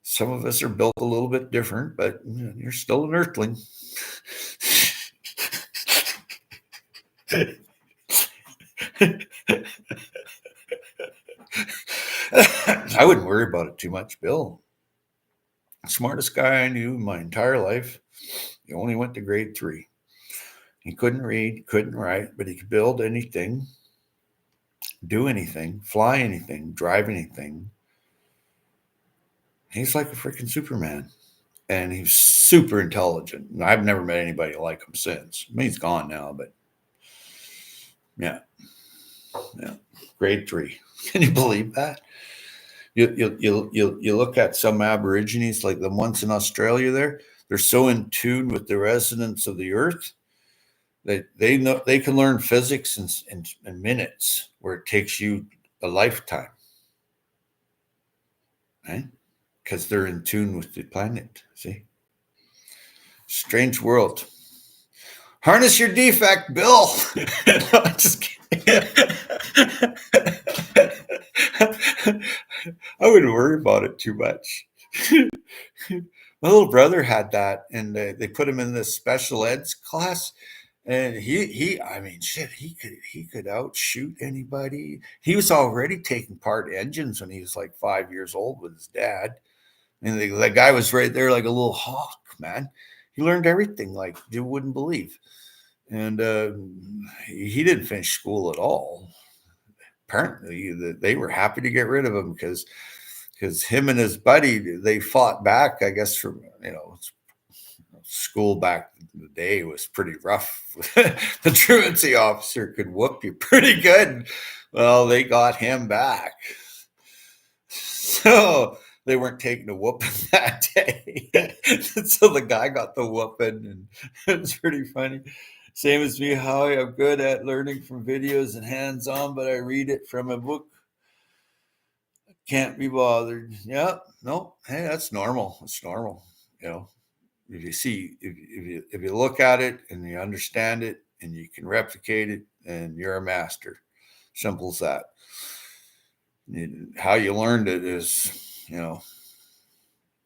Some of us are built a little bit different, but you're still an earthling. I wouldn't worry about it too much, Bill. Smartest guy I knew in my entire life. He only went to grade 3. He couldn't read, couldn't write, but he could build anything, do anything, fly anything, drive anything. He's like a freaking Superman. And he's super intelligent. I've never met anybody like him since. I mean, he's gone now, but yeah. Grade 3. Can you believe that? You look at some Aborigines, like the ones in Australia. They're so in tune with the resonance of the earth that they know they can learn physics in minutes, where it takes you a lifetime, right? Because they're in tune with the planet. See, strange world. Harness your defect, Bill. No, I'm just kidding. I wouldn't worry about it too much. My little brother had that, and they put him in this special eds class, and I mean, shit, he could outshoot anybody. He was already taking part engines when he was like 5 years old with his dad, and the guy was right there like a little hawk, man. He learned everything like you wouldn't believe, and he didn't finish school at all. Apparently, they were happy to get rid of him because him and his buddy, they fought back. I guess from school back in the day was pretty rough. The truancy officer could whoop you pretty good. Well, they got him back, so they weren't taking a whooping that day. So the guy got the whooping, and it was pretty funny. Same as me, Howie. I'm good at learning from videos and hands-on, but I read it from a book. Can't be bothered. Yeah, no, hey, that's normal. It's normal. You know, if you see, if you look at it and you understand it and you can replicate it, and you're a master. Simple as that. How you learned it is,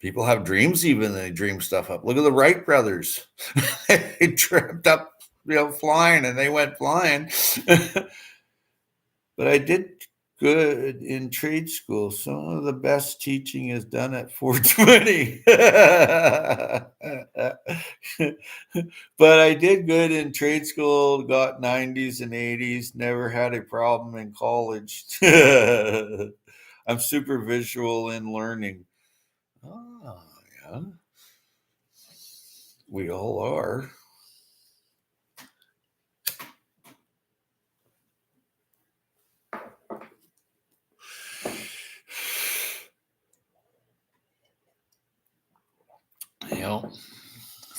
people have dreams. Even they dream stuff up. Look at the Wright brothers. They dreamt up, flying, and they went flying. But I did good in trade school. Some of the best teaching is done at 420. But I did good in trade school, got 90s and 80s, never had a problem in college. I'm super visual in learning. Oh, yeah. We all are.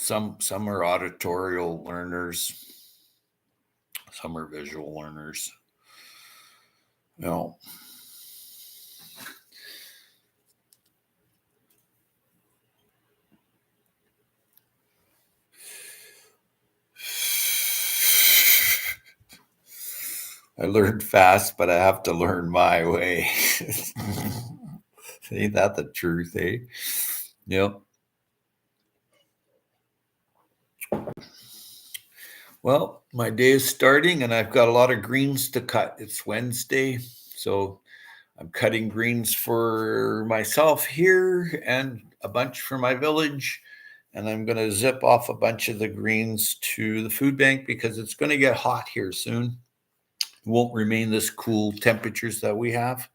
Some are auditorial learners, some are visual learners. I learned fast, but I have to learn my way. Ain't that the truth, eh? Yep. Well, my day is starting and I've got a lot of greens to cut. It's Wednesday, so I'm cutting greens for myself here and a bunch for my village. And I'm going to zip off a bunch of the greens to the food bank because it's going to get hot here soon. It won't remain this cool temperatures that we have.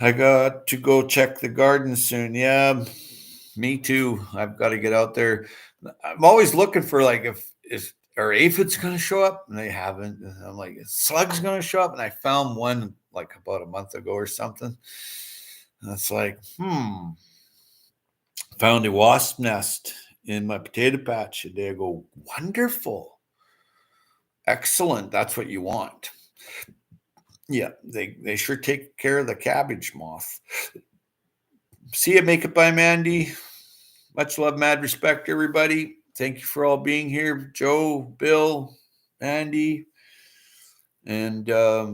I got to go check the garden soon. Yeah, me too. I've got to get out there. I'm always looking for like if our aphids going to show up, and they haven't. And I'm like, is slugs going to show up? And I found one like about a month ago or something. And it's like, found a wasp nest in my potato patch a day ago. Wonderful. Excellent. That's what you want. Yeah, they sure take care of the cabbage moth. See you. Make it by Mandy. Much love, mad respect, everybody. Thank you for all being here. Joe, Bill, Andy, and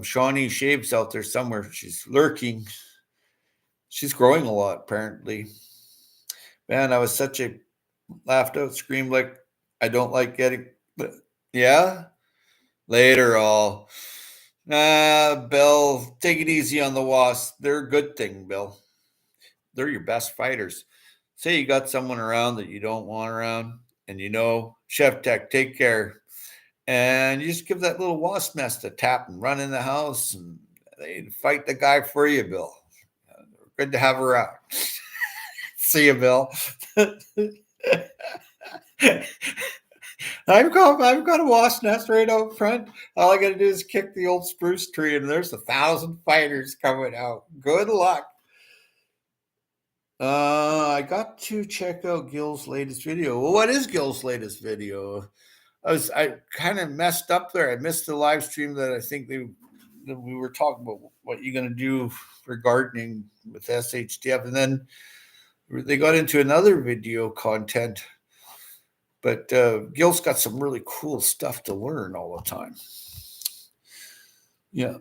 Shawnee Shaves out there somewhere. She's lurking. She's growing a lot, apparently. Man, I was such a laughed out, screamed like I don't like getting. But yeah, later all. Bill, take it easy on the wasp. They're a good thing, Bill. They're your best fighters. Say you got someone around that you don't want around, and Chef Tech, take care. And you just give that little wasp nest a tap and run in the house, and they fight the guy for you, Bill. Good to have her out. See you, Bill. I've got a wasp nest right out front. All I got to do is kick the old spruce tree, and there's 1,000 fighters coming out. Good luck. I got to check out Gil's latest video. Well, what is Gil's latest video? I kind of messed up there. I missed the live stream that I think that we were talking about what you're going to do for gardening with SHTF, and then they got into another video content. But Gil's got some really cool stuff to learn all the time. Yeah.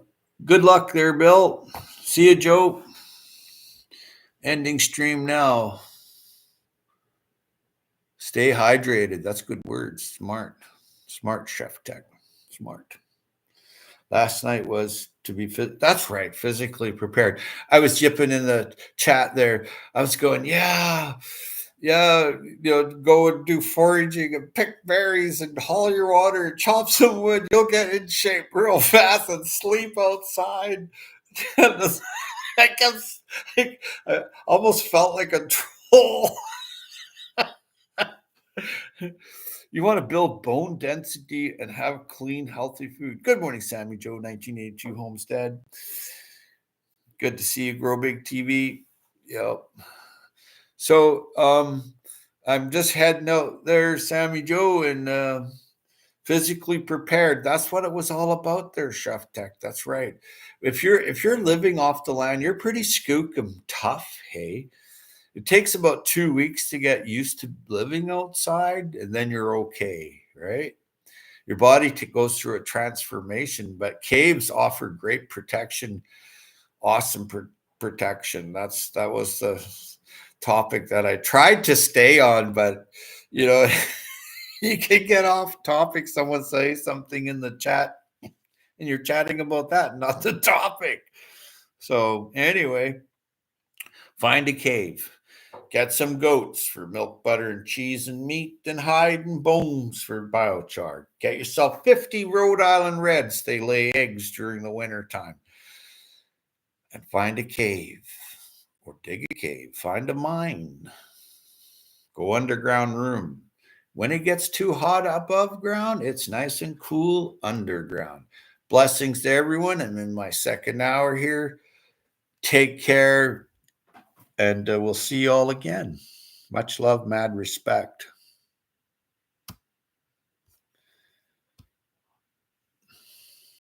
Good luck there, Bill. See you, Joe. Ending stream now. Stay hydrated. That's good words. Smart. Smart, Chef Tech. Smart. Last night was to be that's right, physically prepared. I was yipping in the chat there. I was going, yeah, go and do foraging and pick berries and haul your water and chop some wood. You'll get in shape real fast and sleep outside. I almost felt like a troll. You want to build bone density and have clean, healthy food. Good morning, Sammy Joe, 1982 Homestead. Good to see you, Grow Big TV. Yep. So I'm just heading out there, Sammy Joe, and physically prepared. That's what it was all about there, Chef Tech. That's right. If you're living off the land, you're pretty skookum tough, hey. It takes about 2 weeks to get used to living outside, and then you're okay, right? Your body goes through a transformation, but caves offer great protection, awesome protection. That was the topic that I tried to stay on, but you can get off topic. Someone say something in the chat, and you're chatting about that, not the topic. So anyway, find a cave. Get some goats for milk, butter, and cheese and meat, and hide and bones for biochar. Get yourself 50 Rhode Island Reds. They lay eggs during the winter time. And find a cave or dig a cave. Find a mine. Go underground room. When it gets too hot above ground, it's nice and cool underground. Blessings to everyone. I'm in my second hour here. Take care. And we'll see you all again. Much love, mad respect.